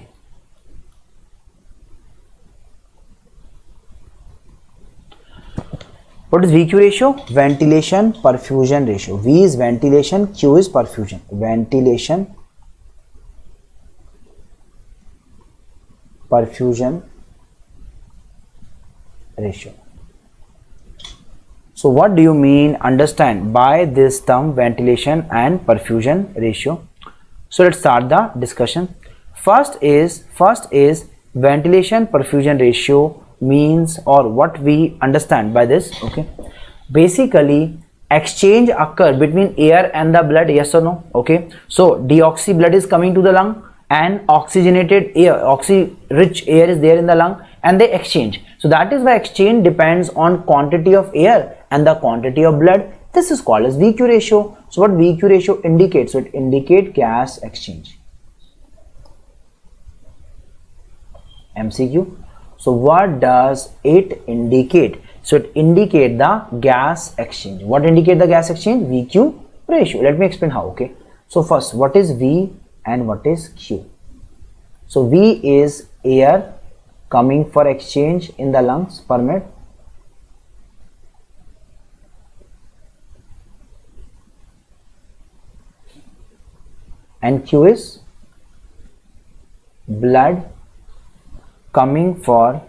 What is VQ ratio? Ventilation perfusion ratio. V is ventilation, Q is perfusion. Ventilation perfusion ratio. So what do you mean, understand by this term ventilation and perfusion ratio? So let's start the discussion. First is ventilation perfusion ratio means, or what we understand by this. Okay, basically exchange occur between air and the blood, yes or no? Okay, so deoxy blood is coming to the lung and oxygenated air, oxy rich air is there in the lung, and they exchange. So that is why exchange depends on quantity of air and the quantity of blood. This is called as VQ ratio. So what VQ ratio indicates? So it indicates gas exchange. MCQ. So what does it indicate? So it indicates the gas exchange. What indicate the gas exchange? VQ ratio. Let me explain how. Okay, so first, what is V and what is Q? So V is air coming for exchange in the lungs per minute, and Q is blood coming for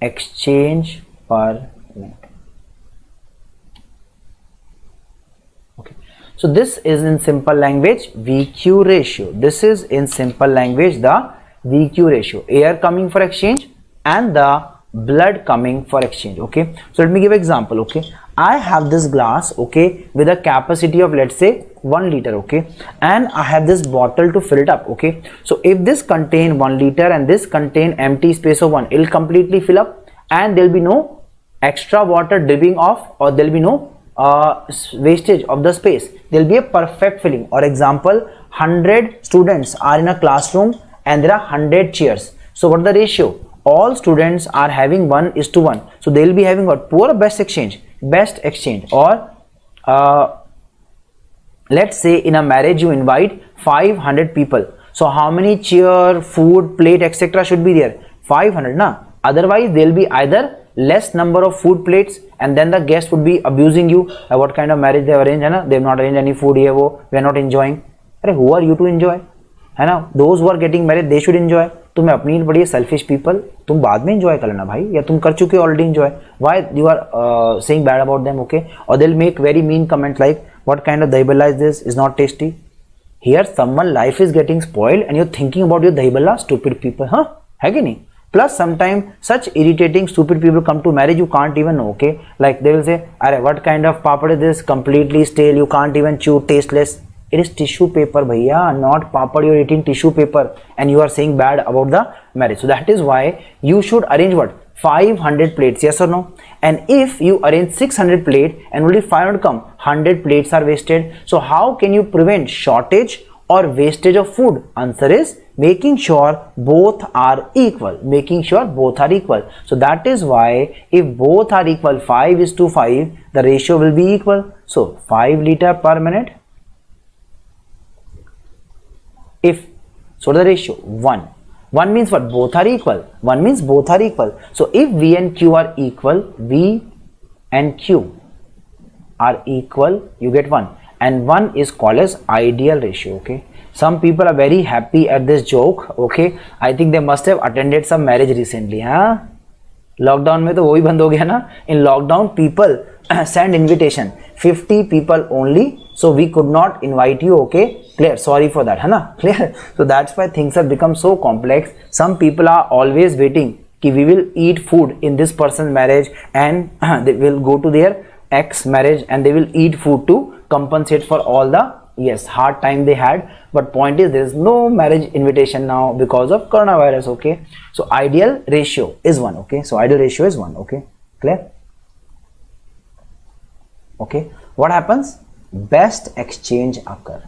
exchange per minute. Okay, so this is in simple language VQ ratio. This is in simple language the VQ ratio, air coming for exchange and the blood coming for exchange. Okay, so let me give an example. Okay, I have this glass, okay, with a capacity of, let's say, 1 liter. Okay, and I have this bottle to fill it up. Okay, so if this contain 1 liter and this contain empty space of 1, it will completely fill up and there will be no extra water dripping off, or there will be no wastage of the space. There will be a perfect filling. Or example, 100 students are in a classroom and there are 100 chairs. So what the ratio? All students are having 1:1. So they will be having what? Poor or best exchange? Best exchange. Or let's say in a marriage you invite 500 people. So how many chair, food, plate, etc. should be there? 500, na? Otherwise there will be either less number of food plates and then the guest would be abusing you. What kind of marriage they have arranged? Hai na? They have not arranged any food here. We are not enjoying. Arre, who are you to enjoy? है ना? Those who are getting married, they should enjoy. तुम्हें अपनी बड़ी selfish people, तुम बाद में enjoy कर लेना भाई, या तुम कर चुके हो already enjoy. Why you are saying bad about them? Okay, or they'll make very mean comments like, what kind of dahi bhalla is this? Is not tasty. Here someone life is getting spoiled and you're thinking about your dahi bhalla. Stupid people, huh? है कि नहीं? Plus sometimes such irritating stupid people come to marriage, you can't even know. Okay, like they will say, "Arey, what kind of papad is this? Completely stale. You can't even chew, tasteless." It is tissue paper, bhaiya, not papad. You're eating tissue paper and you are saying bad about the marriage. So that is why you should arrange what? 500 plates, yes or no? And if you arrange 600 plate and only 500 come, 100 plates are wasted. So how can you prevent shortage or wastage of food? Answer is making sure both are equal. Making sure both are equal. So that is why if both are equal, 5:5, the ratio will be equal. So 5 liter per minute. If so, the ratio 1. 1 means what? Both are equal. 1 means both are equal. So if V and Q are equal, V and Q are equal, you get 1. And 1 is called as ideal ratio. Okay. Some people are very happy at this joke. Okay. I think they must have attended some marriage recently. Huh? Lockdown में तो वो ही बंद हो गया ना. In lockdown, people send invitation. 50 people only. So we could not invite you. Okay. Clear. Sorry for that. है ना? Clear. So that's why things have become so complex. Some people are always waiting कि we will eat food in this person's marriage and they will go to their ex marriage and they will eat food to compensate for all the hard time they had. But point is there is no marriage invitation now because of coronavirus. Okay. So ideal ratio is 1. Okay. So ideal ratio is 1. Okay. Clear? Okay. What happens? Best exchange occur.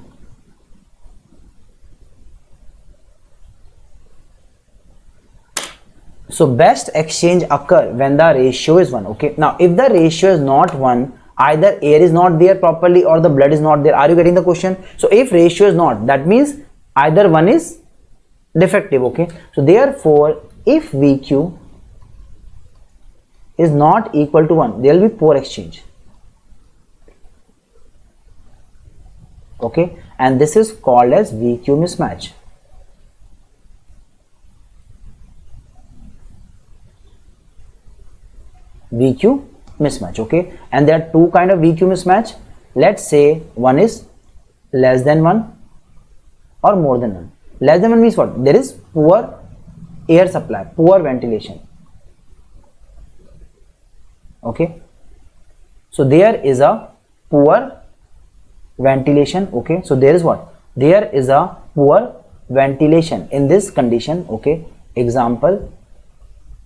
So best exchange occur when the ratio is 1. Okay. Now if the ratio is not 1, either air is not there properly or the blood is not there. Are you getting the question? So if ratio is not, that means either one is defective. Okay. So therefore if VQ is not equal to 1, there will be poor exchange. Okay. And this is called as VQ mismatch. VQ mismatch. Okay. And there are two kind of VQ mismatch. Let's say one is less than 1 or more than 1. Less than 1 means what? There is poor air supply, poor ventilation. Okay. So there is a poor ventilation. Okay. So there is what? There is a poor ventilation in this condition. Okay. Example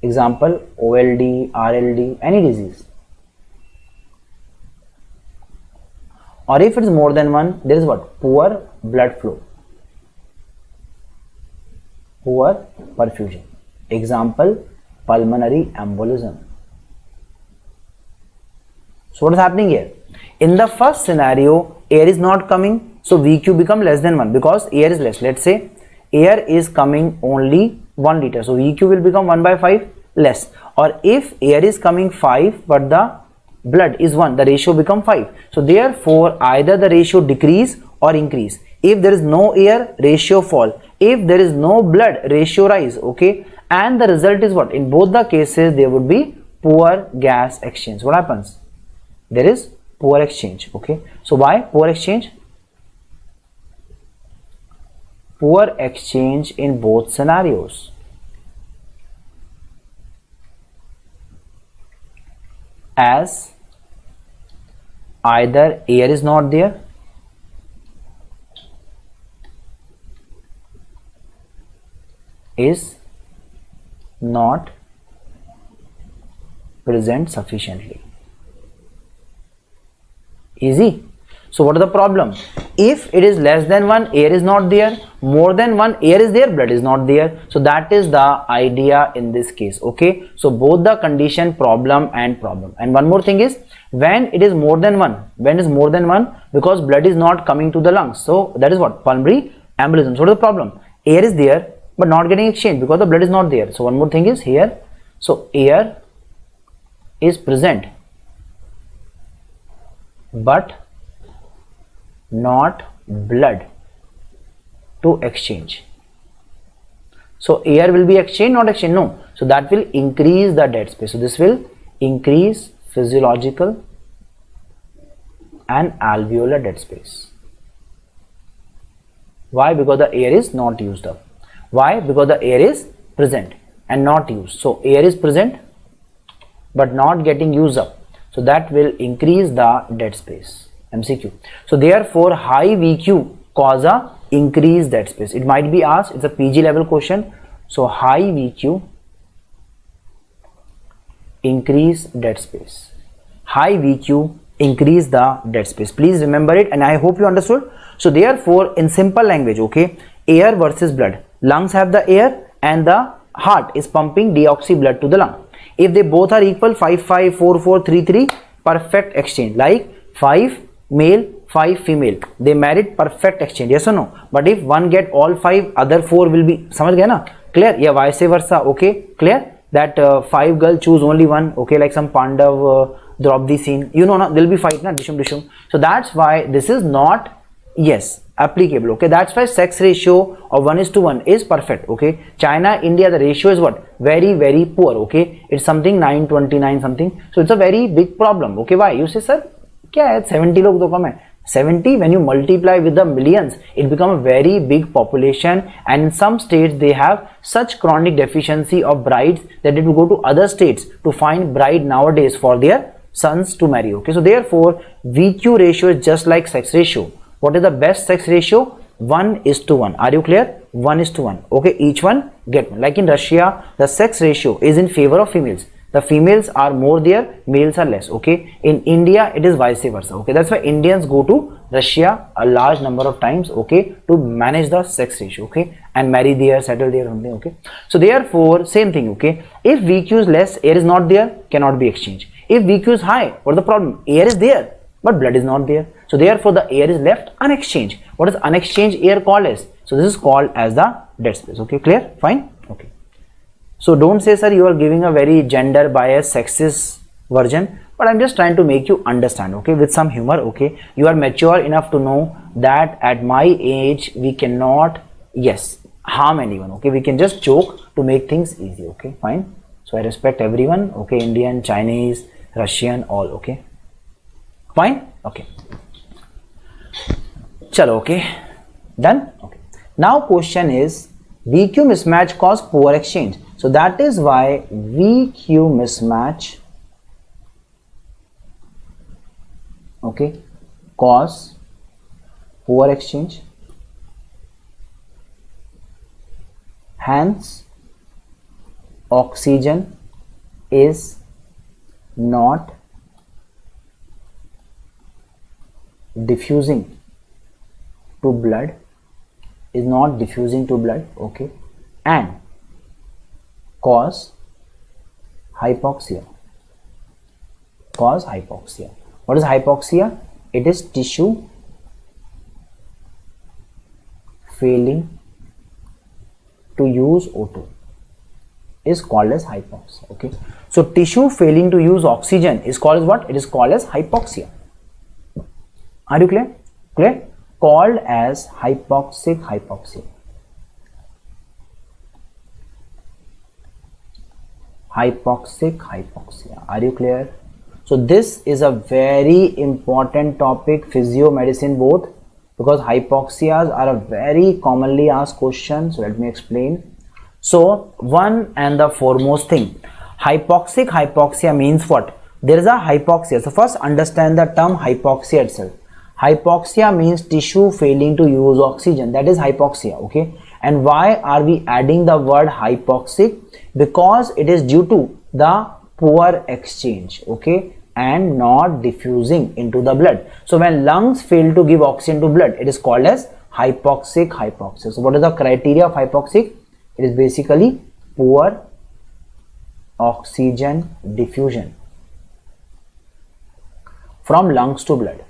OLD, RLD, any disease. Or if it is more than 1, there is what? Poor blood flow, poor perfusion. Example, pulmonary embolism. So what is happening here? In the first scenario, air is not coming, so VQ become less than 1 because air is less. Let's say air is coming only 1 liter, so VQ will become 1/5 less. Or if air is coming 5 but the blood is 1, the ratio become 5. So therefore either the ratio decrease or increase. If there is no air, ratio fall. If there is no blood, ratio rise. Okay. And the result is what? In both the cases there would be poor gas exchange. What happens? There is poor exchange. Okay. So why poor exchange? Poor exchange in both scenarios. As either air is not there is not present sufficiently. Easy. So what is the problem? If it is less than 1, air is not there. More than 1, air is there, blood is not there. So that is the idea in this case. Okay. So both the condition, problem and problem. And one more thing is when it is more than 1, when it is more than 1, because blood is not coming to the lungs. So that is what? Pulmonary embolism. So what is the problem? Air is there but not getting exchanged because the blood is not there. So one more thing is here. So air is present but not blood to exchange. So air will be exchanged, not exchange. No. So that will increase the dead space. So this will increase physiological and alveolar dead space. Why? Because the air is not used up. Why? Because the air is present and not used. So air is present but not getting used up. So that will increase the dead space. MCQ. So therefore high VQ cause a increased dead space. It might be asked, it's a PG level question. So high VQ increase dead space. High VQ increase the dead space. Please remember it, and I hope you understood. So therefore, in simple language, okay, air versus blood. Lungs have the air and the heart is pumping deoxy blood to the lung. If they both are equal, 5 5 4 4 3 3, perfect exchange. Like 5 male 5 female, they married, perfect exchange. Yes or no? But if one get all 5, other 4 will be, समझ गए ना? Clear? Yeah, vice versa. Okay, clear? That 5 girl choose only one. Okay, like some Pandav Draupadi scene. You know, na, there'll be fight, na, dishum dishum. So that's why this is not, yes, applicable. Okay, that's why sex ratio of 1:1 is perfect. Okay, China, India, the ratio is what? Very, very poor. Okay, it's something 9:29 something. So it's a very big problem. Okay, why? You say, sir, क्या है 70 लोग तो कम है. 70, when you multiply with the millions, it becomes a very big population, and in some states they have such chronic deficiency of brides that they will go to other states to find bride nowadays for their sons to marry. Okay, so therefore VQ ratio is just like sex ratio. What is the best sex ratio? 1:1. Are you clear? 1:1. Okay, each one get one. Like in Russia, the sex ratio is in favor of females. The females are more there, males are less. Okay, in India it is vice versa. Okay, that's why Indians go to Russia a large number of times, okay, to manage the sex ratio, okay, and marry there, settle there, something. Okay, so therefore same thing. Okay, if VQ is less, air is not there, cannot be exchanged. If VQ is high, what is the problem? Air is there but blood is not there, so therefore the air is left unexchanged. What is unexchanged air called as? So this is called as the dead space. Okay, clear? Fine. Okay, so don't say, sir, you are giving a very gender biased sexist version, but I'm just trying to make you understand, okay, with some humor. Okay, you are mature enough to know that at my age we cannot, yes, harm anyone. Okay, we can just joke to make things easy. Okay, fine. So I respect everyone. Okay, Indian, Chinese, Russian, all. Okay, fine. Okay, chalo. Okay, done. Okay, now question is, VQ mismatch cause poor exchange. So that is why VQ mismatch, okay, cause poor exchange. Hence oxygen is not diffusing to blood, okay, and cause hypoxia. What is hypoxia? It is tissue failing to use O2 is called as hypoxia. Okay, so tissue failing to use oxygen is called as what? It is called as hypoxia. Are you clear? Called as hypoxia. Hypoxia. Are you clear? So this is a very important topic, physio, medicine both, because hypoxias are a very commonly asked question. So let me explain. So one and the foremost thing, hypoxia means what? There is a hypoxia. So first understand the term hypoxia itself. Hypoxia means tissue failing to use oxygen. That is hypoxia. Okay, and why are we adding the word hypoxic? Because it is due to the poor exchange, okay, and not diffusing into the blood. So when lungs fail to give oxygen to blood, it is called as hypoxia. So what is the criteria of hypoxic? It is basically poor oxygen diffusion from lungs to blood.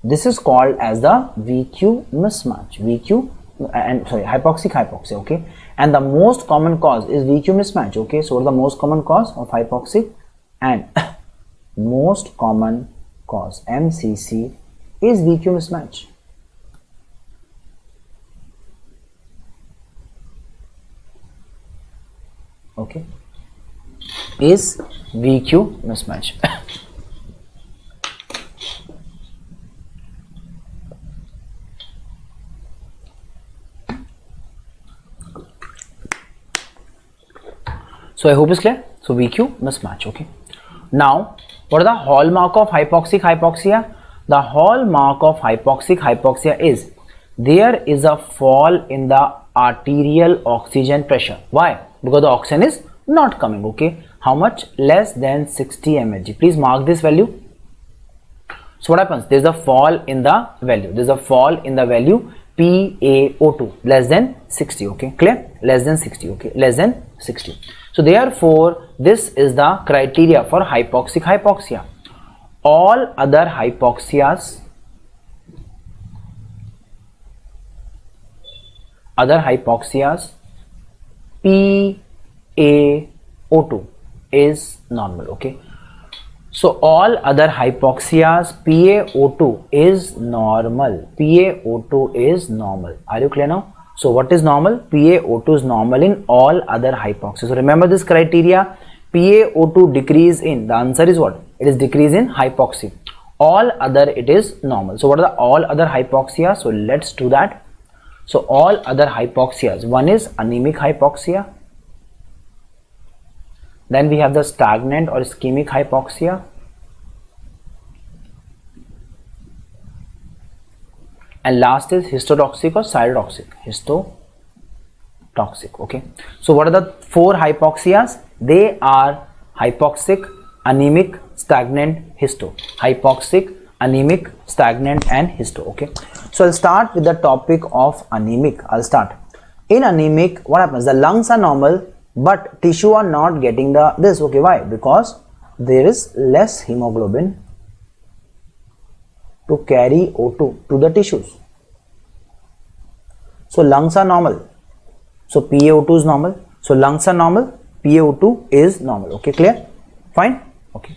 This is called as the VQ mismatch. Hypoxia. Okay, and the most common cause is VQ mismatch. Okay, so what is the most common cause of hypoxic? And most common cause, MCC, is VQ mismatch. Okay, is VQ mismatch. So I hope it's clear. So VQ mismatch. Okay, now what are the hallmark of hypoxia? The hallmark of hypoxia is there is a fall in the arterial oxygen pressure. Why? Because the oxygen is not coming. Okay, how much? Less than 60 mHg. Please mark this value. So what happens? There's a fall in the value. There's a fall in the value PaO2 less than 60. Okay, clear? Less than 60. Okay, less than 60. So therefore, this is the criteria for hypoxic hypoxia. All other hypoxias, PaO2 is normal. Okay, so all other hypoxias PaO2 is normal. PaO2 is normal. Are you clear now? So what is normal? PaO2 is normal in all other hypoxias. So remember this criteria. PaO2 decrease in, the answer is what? It is decrease in hypoxia. All other, it is normal. So what are the all other hypoxias? So let's do that. So all other hypoxias, one is anemic hypoxia, then we have the stagnant or ischemic hypoxia, and last is histotoxic or cytotoxic. Histotoxic. Okay, so what are the four hypoxias? They are hypoxic, anemic, stagnant, histo. Hypoxic, anemic, stagnant, and histo. Okay, so I'll start with the topic of anemic. I'll start. In anemic, what happens? The lungs are normal, but tissue are not getting this. Okay, why? Because there is less hemoglobin to carry O2 to the tissues. So lungs are normal. So PaO2 is normal. So lungs are normal. PaO2 is normal. Okay, clear? Fine. Okay.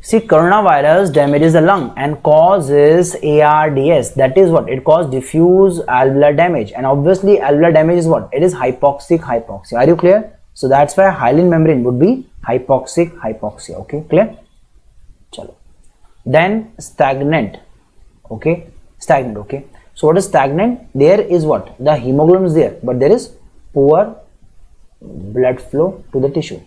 See, coronavirus damages the lung and causes ARDS. That is what? It causes diffuse alveolar damage. And obviously alveolar damage is what? It is hypoxic hypoxia. Are you clear? So that's why hyaline membrane would be hypoxic hypoxia. Okay, clear? Chalo. Then stagnant. Okay, stagnant. Okay, so what is stagnant? There is what? The hemoglobin is there, but there is poor blood flow to the tissue.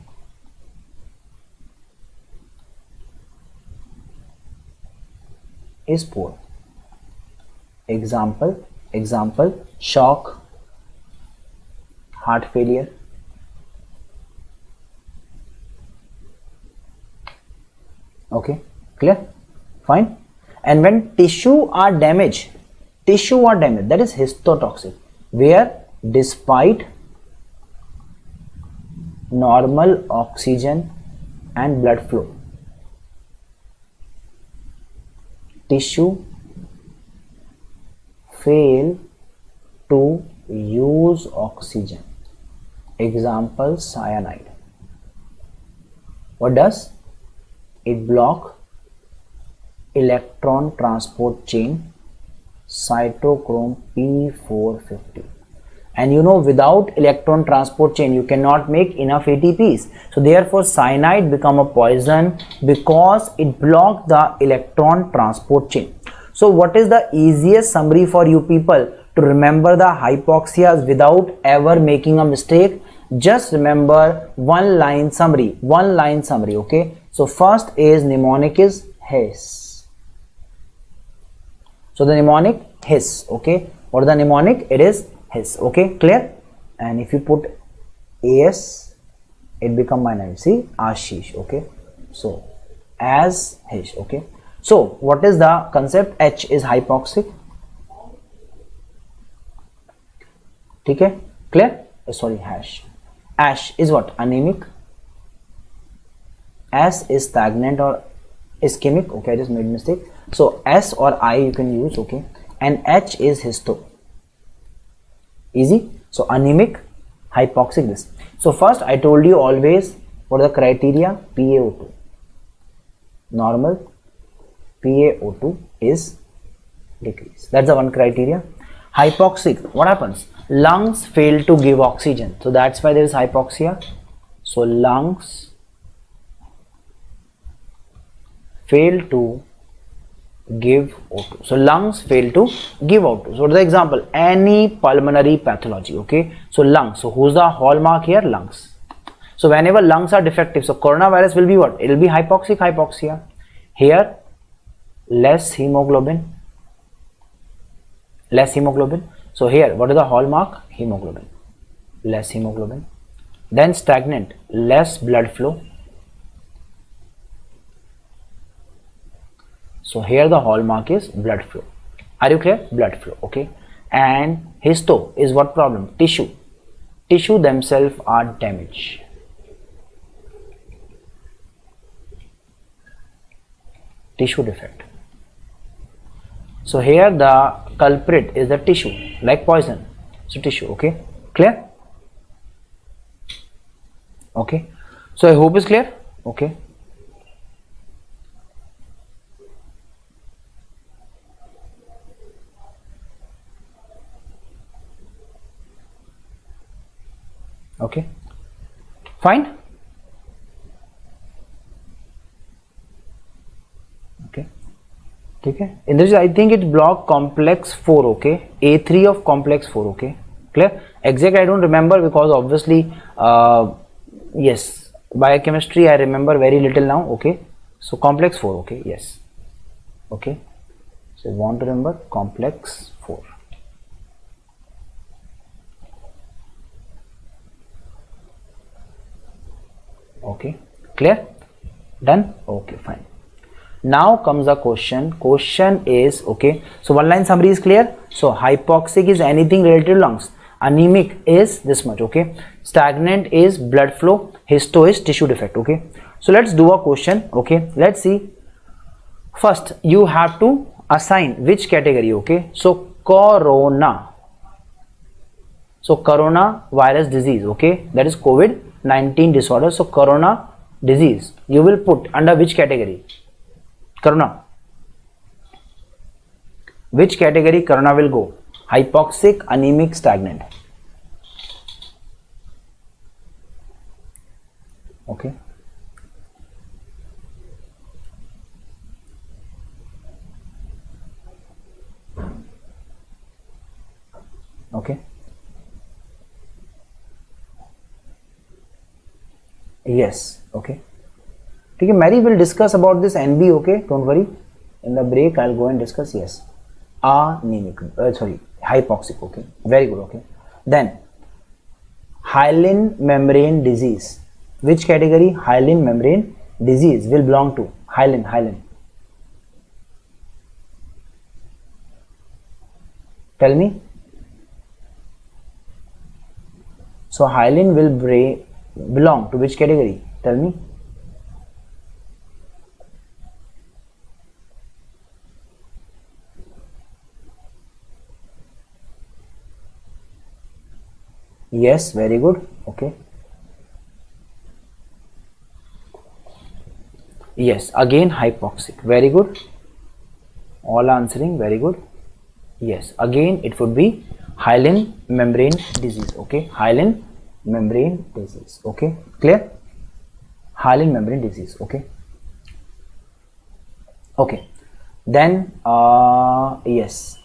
Is poor. Example, shock, heart failure. Okay, clear? Fine. And when tissue are damaged, that is histotoxic, where despite normal oxygen and blood flow, tissue fail to use oxygen. Example, cyanide. What does it? Block electron transport chain, cytochrome P450. And you know, without electron transport chain you cannot make enough ATPs. So therefore cyanide become a poison because it blocked the electron transport chain. So what is the easiest summary for you people to remember the hypoxias without ever making a mistake? Just remember one line summary. Okay, so first is mnemonic is HISS. So the mnemonic HISS. Okay, what is the mnemonic? It is HISS. Okay, clear? And if you put AS, it become my name. See, Ashish. Okay, so as HISS. Okay, so what is the concept? H is hypoxic. Okay, clear? Sorry, hash. Ash is what? Anemic. S is stagnant or ischemic. Okay, I just made a mistake. So S or I you can use. Okay, and H is histo. Easy. So anemic, hypoxic, this. So first I told you always what are the criteria? PaO2 normal, PaO2 is decrease. That's the one criteria. Hypoxic, what happens? Lungs fail to give oxygen, so that's why there is hypoxia. So lungs fail to give O2. So lungs fail to give O2. So the example, any pulmonary pathology. Okay, so lungs. So who's the hallmark here? Lungs. So whenever lungs are defective, so coronavirus will be what? It will be hypoxic hypoxia. Here less hemoglobin. So here what is the hallmark? hemoglobin, less hemoglobin. Then stagnant, less blood flow. So here the hallmark is blood flow. Are you clear? Blood flow, okay. And histo is what problem? Tissue. Tissue themselves are damaged. Tissue defect. So here the culprit is the tissue, like poison. So tissue, okay. Clear? Okay. So I hope it's clear. Okay. Okay. Fine. Okay. Okay. In this, I think it block complex 4. Okay. A3 of complex 4. Okay. Clear? Exact I don't remember because obviously yes, biochemistry I remember very little now. Okay. So complex 4. Okay. Yes. Okay. So you want to remember complex 4. Okay. Clear? Done? Okay, fine. Now comes the question. Question is, okay, so one line summary is clear. So hypoxic is anything related to lungs. Anemic is this much, okay. Stagnant is blood flow. Histo is tissue defect, okay. So let's do a question, okay. Let's see. First, you have to assign which category, okay. So corona. So corona virus disease, okay. That is COVID-19 disorder. So corona disease, you will put under which category? Corona. Which category corona will go? Hypoxic, anemic, stagnant. Okay. Okay. Yes. Okay. Okay, Mary will discuss about this NB, okay, don't worry. In the break, I'll go and discuss, yes. Anemic, hypoxic, okay, very good, okay. Then, hyaline membrane disease. Which category hyaline membrane disease will belong to? Hyaline. Tell me. So, hyaline will belong to which category? Tell me. Yes, very good. Okay. Yes, again hypoxic. Very good. All answering. Very good. Yes, again it would be hyaline membrane disease. Okay, hyaline membrane disease. Okay, clear? Hyaline membrane disease. Okay. Okay. Then yes.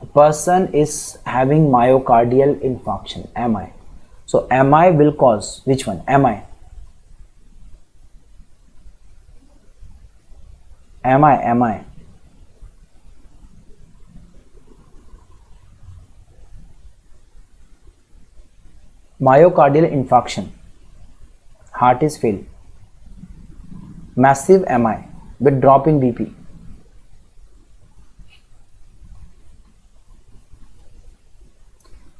A person is having myocardial infarction, MI. So MI will cause which one? MI. Myocardial infarction. Heart is failed. Massive MI with drop in BP.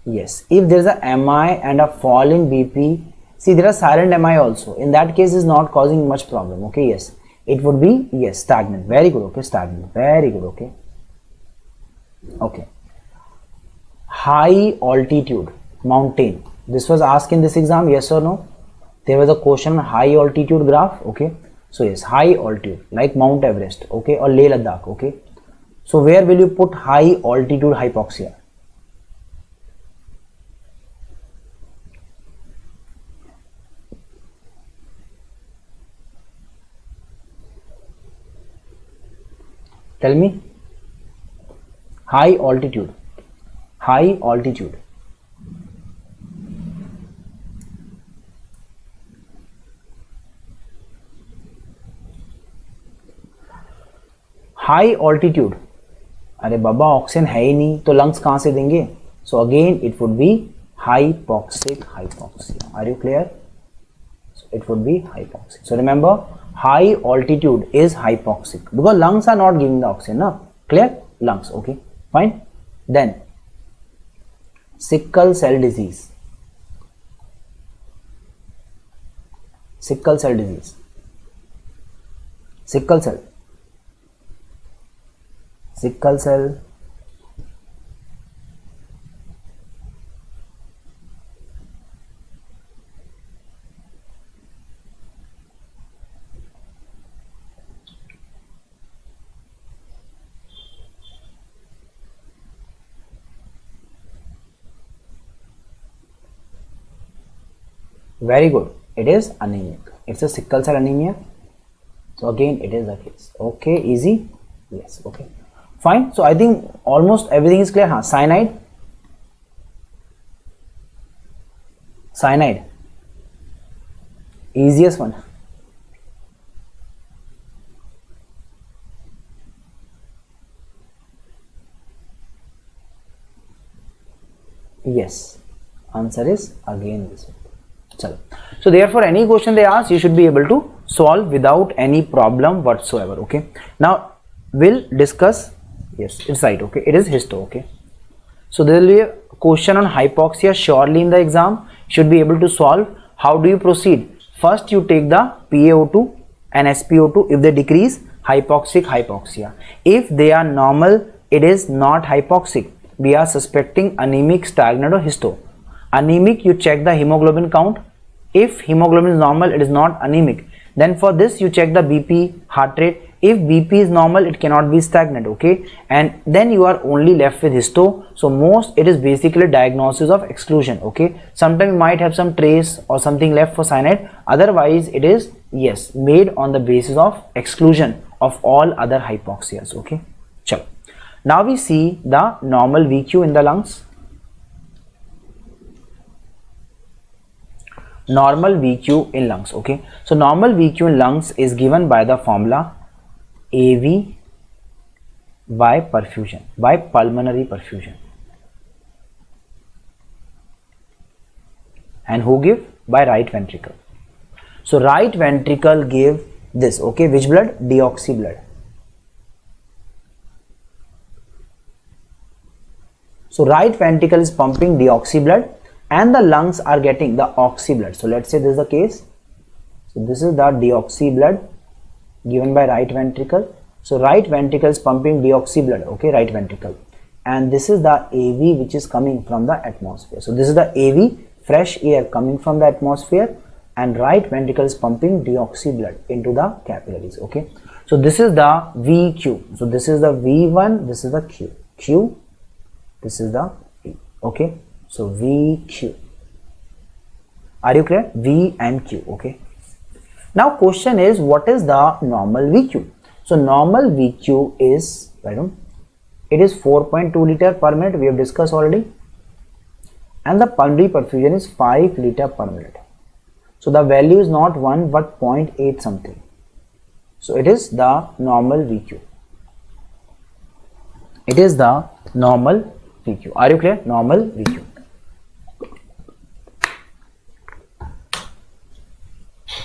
Yes, if there is a MI and a fall in BP, see there are silent MI also. In that case, is not causing much problem. Okay, yes, it would be yes stagnant. Very good. Okay, stagnant. Very good. Okay. Okay. High altitude mountain. This was asked in this exam. Yes or no? There was a question on high altitude graph. Okay. So yes, high altitude like Mount Everest. Okay, or Leh Ladakh. Okay. So where will you put high altitude hypoxia? Tell me. High altitude. High altitude. High altitude. अरे बाबा oxygen है ही नहीं तो lungs कहाँ से देंगे? So again it would be hypoxic hypoxia. Are you clear? So it would be hypoxic. So remember, high altitude is hypoxic because lungs are not giving the oxygen. No? Clear? Lungs. Okay. Fine. Then sickle cell disease. Sickle cell disease. Sickle cell. Sickle cell. Very good. It is anemic. It's a sickle cell anemia. So again, it is the case. Okay, easy. Yes. Okay. Fine. So I think almost everything is clear. Huh? Cyanide. Cyanide. Easiest one. Yes. Answer is again this one. So therefore any question they ask, you should be able to solve without any problem whatsoever. Okay, now we'll discuss. Yes, it's right. Okay, it is histo. Okay, so there will be a question on hypoxia surely in the exam. Should be able to solve. How do you proceed? First you take the PaO2 and SpO2. If they decrease, hypoxia. If they are normal, it is not hypoxic. We are suspecting anemic, stagnant or histo. Anemic, you check the hemoglobin count. If hemoglobin is normal, it is not anemic. Then for this you check the BP, heart rate. If BP is normal, it cannot be stagnant. Okay, and then you are only left with histo. So most it is basically diagnosis of exclusion. Okay, sometimes you might have some trace or something left for cyanide. Otherwise it is yes made on the basis of exclusion of all other hypoxias. Okay, chalo. Now we see the normal VQ in the lungs. Normal VQ in lungs. Okay, so normal VQ in lungs is given by the formula AV by perfusion, by pulmonary perfusion. And who give? By right ventricle. So right ventricle give this. Okay, which blood? Deoxy blood. So right ventricle is pumping deoxy blood and the lungs are getting the oxy blood. So let's say this is the case. So this is the deoxy blood given by right ventricle. So right ventricle is pumping deoxy blood. Okay, right ventricle. And this is the AV which is coming from the atmosphere. So this is the AV, fresh air coming from the atmosphere, and right ventricle is pumping deoxy blood into the capillaries. Okay, so this is the VQ. So this is the V1, this is the Q. Q, this is the V. Okay, so VQ. Are you clear? V and Q. Okay. Now question is, what is the normal VQ? So normal VQ is, it is 4.2 liter per minute. We have discussed already. And the pulmonary perfusion is 5 liter per minute. So the value is not 1 but 0.8 something. So it is the normal VQ. It is the normal VQ. Are you clear? Normal VQ.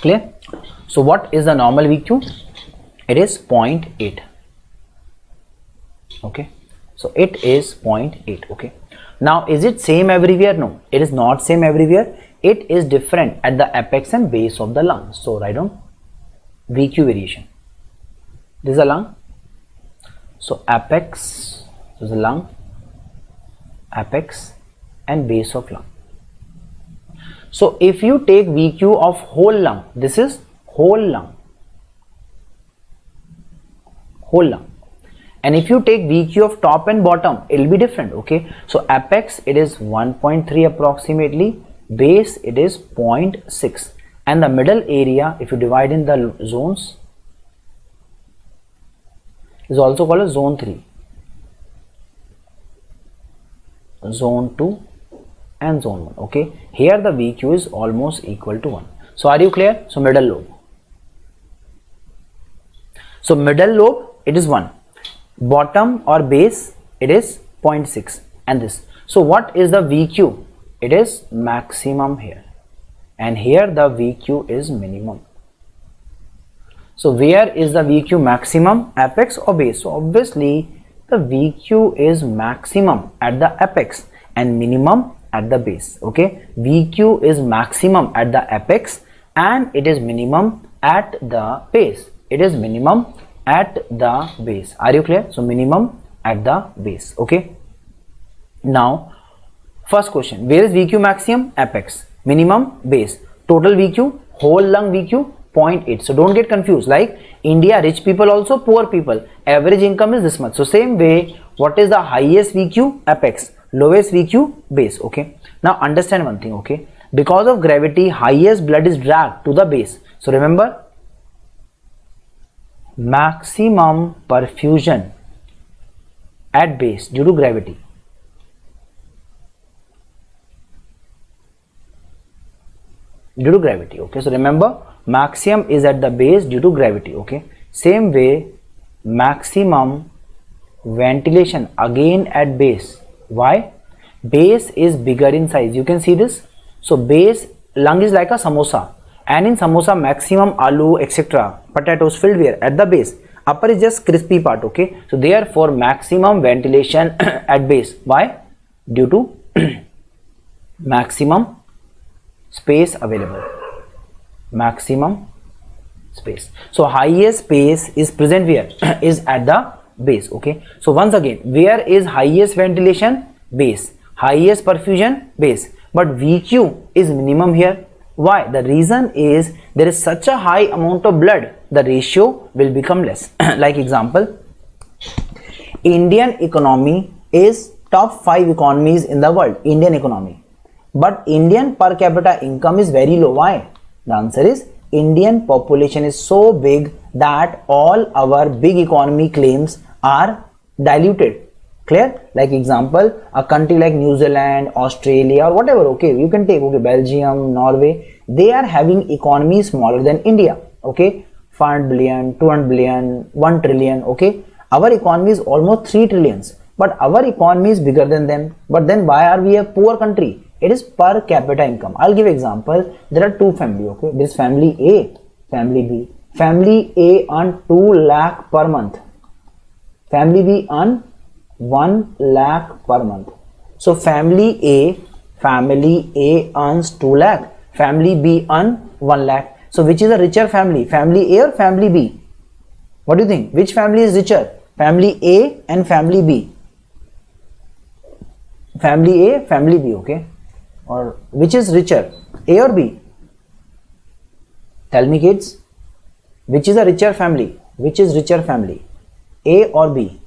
Clear? So what is the normal VQ? It is 0.8. Okay, so it is 0.8. Okay, now is it same everywhere? No, it is not same everywhere. It is different at the apex and base of the lung. So write down VQ variation. This is a lung. So apex is the lung, apex and base of lung. So if you take VQ of whole lung, this is whole lung. Whole lung. And if you take VQ of top and bottom, it will be different. Okay, so apex it is 1.3 approximately, base it is 0.6, and the middle area, if you divide in the zones, is also called as zone 3, zone 2 and zone 1. Okay, here the VQ is almost equal to 1. So are you clear? So middle lobe. So middle lobe it is 1, bottom or base it is 0.6, and this. So what is the VQ? it is maximum here, and here the VQ is minimum. So where is the VQ maximum, apex or base? So obviously the VQ is maximum at the apex and minimum at the base. Okay, VQ is maximum at the apex and it is minimum at the base. It is minimum at the base. Are you clear? So minimum at the base. Okay, now first question, where is VQ maximum? Apex. Minimum, base. Total VQ, whole lung VQ 0.8. so don't get confused, like India, rich people also, poor people, average income is this much. So same way, what is the highest VQ? Apex. Lowest VQ? Base. Okay, now understand one thing. Okay, because of gravity, highest blood is dragged to the base. So remember, maximum perfusion at base due to gravity. Due to gravity. Okay, so remember, maximum is at the base due to gravity. Okay, same way, maximum ventilation again at base. Why? Base is bigger in size. You can see this. So base, lung is like a samosa, and in samosa maximum aloo etc. potatoes filled where? At the base. Upper is just crispy part. Okay, so therefore maximum ventilation at base. Why? Due to maximum space available. Maximum space. So highest space is present where? Is at the base. Okay, so once again, where is highest ventilation? Base. Highest perfusion? Base. But VQ is minimum here. Why? The reason is there is such a high amount of blood, the ratio will become less. Like example, Indian economy is top 5 economies in the world. Indian economy, but Indian per capita income is very low. Why? The answer is Indian population is so big that all our big economy claims are diluted. Clear? Like example, a country like New Zealand, Australia or whatever, okay, you can take, okay, Belgium, Norway, they are having economies smaller than India. Okay, 500 billion, 200 billion, 1 trillion. Okay, our economy is almost 3 trillions, but our economy is bigger than them. But then why are we a poor country? It is per capita income. I'll give example. There are two family. Okay, this family A, family B. Family A earn 2 lakh per month. Family B earn 1 lakh per month. So family A earns 2 lakh. Family B earn 1 lakh. So which is a richer family? Family A or family B? What do you think? Which family is richer? Family A and family B. Family A, family B. Okay. Or which is richer, A or B? Tell me kids, which is a richer family? Which is richer family, A or B?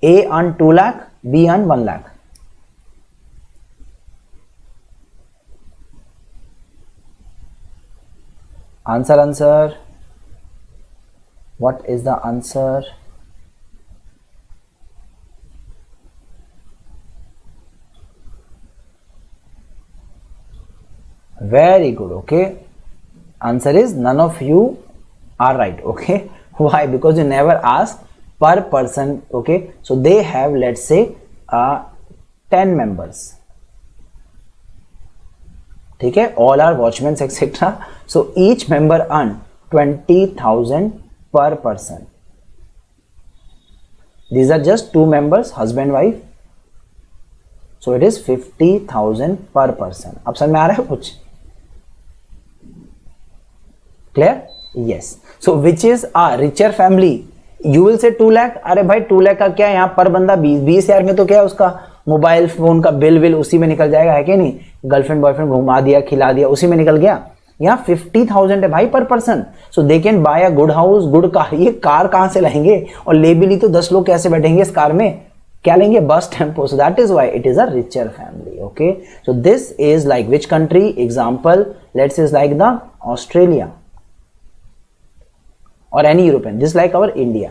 A earn 2 lakh, B earn 1 lakh. Answer. What is the answer? Very good. Okay, answer is none of you are right. Okay, why? Because you never ask per person. Okay, so they have, let's say 10 members. Okay, all are watchmen etc. So each member earn 20,000 per person. These are just 2 members, husband wife. So it is 50,000 per person. अब समझ में आ रहा है कुछ? Clear? Yes. So which is a richer family? You will say 2 lakh. अरे भाई 2 lakh का क्या, यहाँ पर बंदा 20,000 में तो क्या उसका मोबाइल फोन का बिल उसी में निकल जाएगा, है कि नहीं? गर्लफ्रेंड बॉयफ्रेंड घुमा दिया, खिला दिया, उसी में निकल गया. यहाँ 50,000 है भाई पर person. So they can buy a good house, good car. ये कार कहां से लाएंगे? और ले भी ली तो 10 लोग कैसे बैठेंगे इस कार में? क्या लेंगे? Bus, tempo. So that is why it is a richer family. Okay, so this is like which country? Example, let's is like the Australia or any European. This like our India.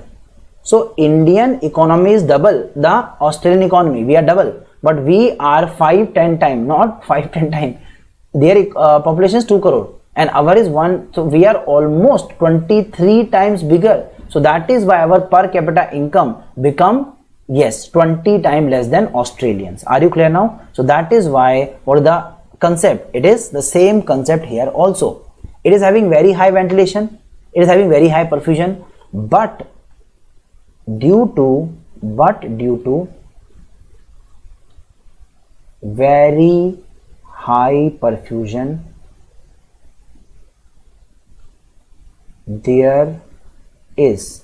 So Indian economy is double the Australian economy. We are double, but we are 5-10 times, not 5-10 times. Their population is 2 crore and our is 1. So we are almost 23 times bigger. So that is why our per capita income become Yes, 20 times less than Australians. Are you clear now? So that is why, what is the concept? It is the same concept here also. It is having very high ventilation, it is having very high perfusion, but due to very high perfusion, there is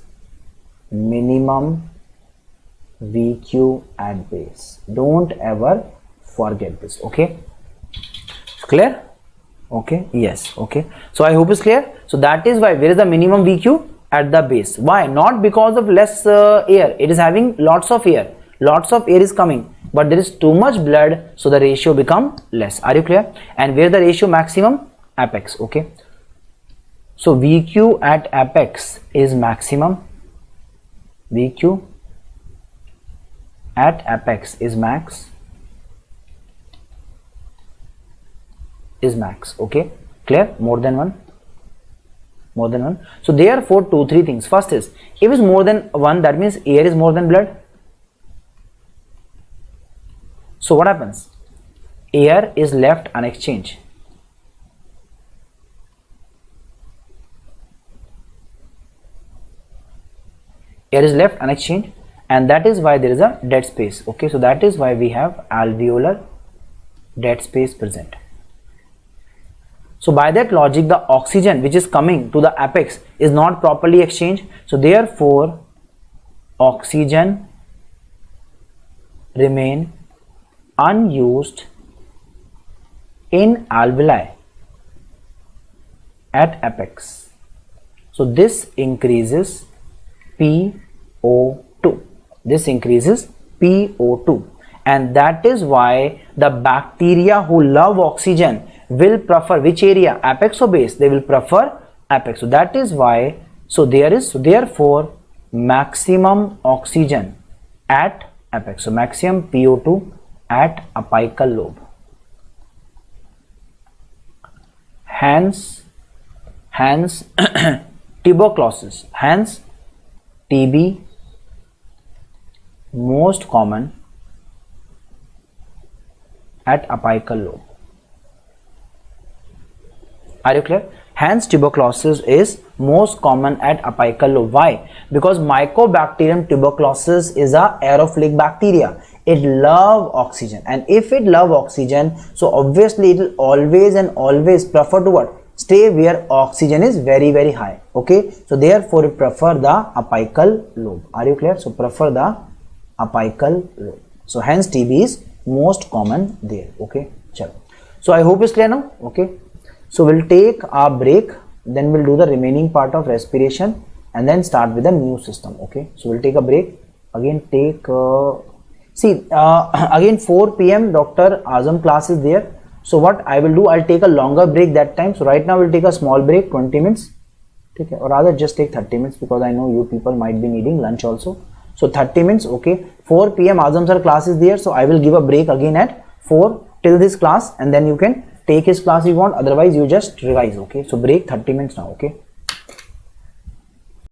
minimum VQ at base. Don't ever forget this. Okay, clear? Okay, yes. Okay, so I hope it's clear. So that is why there is a minimum VQ at the base. Why? Not because of less air. It is having lots of air is coming, but there is too much blood, so the ratio become less. Are you clear? And where the ratio maximum? Apex. Okay, so VQ at apex is maximum, VQ at apex is max, okay, clear? More than one. So therefore 2-3 things. First is, if it's more than 1, that means air is more than blood. So what happens? Air is left unexchanged. Air is left unexchanged, and that is why there is a dead space. Okay, so that is why we have alveolar dead space present. So by that logic, the oxygen which is coming to the apex is not properly exchanged. So therefore oxygen remain unused in alveoli at apex. So this increases PO2. This increases PO2, and that is why the bacteria who love oxygen will prefer which area? Apex or base? They will prefer apex. So that is why, therefore maximum oxygen at apex. So maximum PO2 at apical lobe. Hence tuberculosis, hence TB most common at apical lobe. Are you clear? Hence tuberculosis is most common at apical lobe. Why? Because Mycobacterium tuberculosis is a aerophilic bacteria. It love oxygen, and if it love oxygen, so obviously it will always and always prefer to what? Stay where oxygen is very, very high. Okay, so therefore it prefer the apical lobe. Are you clear? So prefer the apical lobe. So hence TB is most common there. Okay, chalo. So I hope it's clear now. Okay, so we'll take a break, then we'll do the remaining part of respiration and then start with the new system. Okay, so we'll take a break. Again take again 4 p.m. Dr. Azam class is there. So what I will do, I'll take a longer break that time. So right now we'll take a small break, 20 minutes. Okay, or rather just take 30 minutes, because I know you people might be needing lunch also. So 30 minutes. Okay, 4 p.m. Azam sir class is there. So I will give a break again at 4 till this class, and then you can take his class if you want. Otherwise you just revise. Okay, so break 30 minutes now. Okay.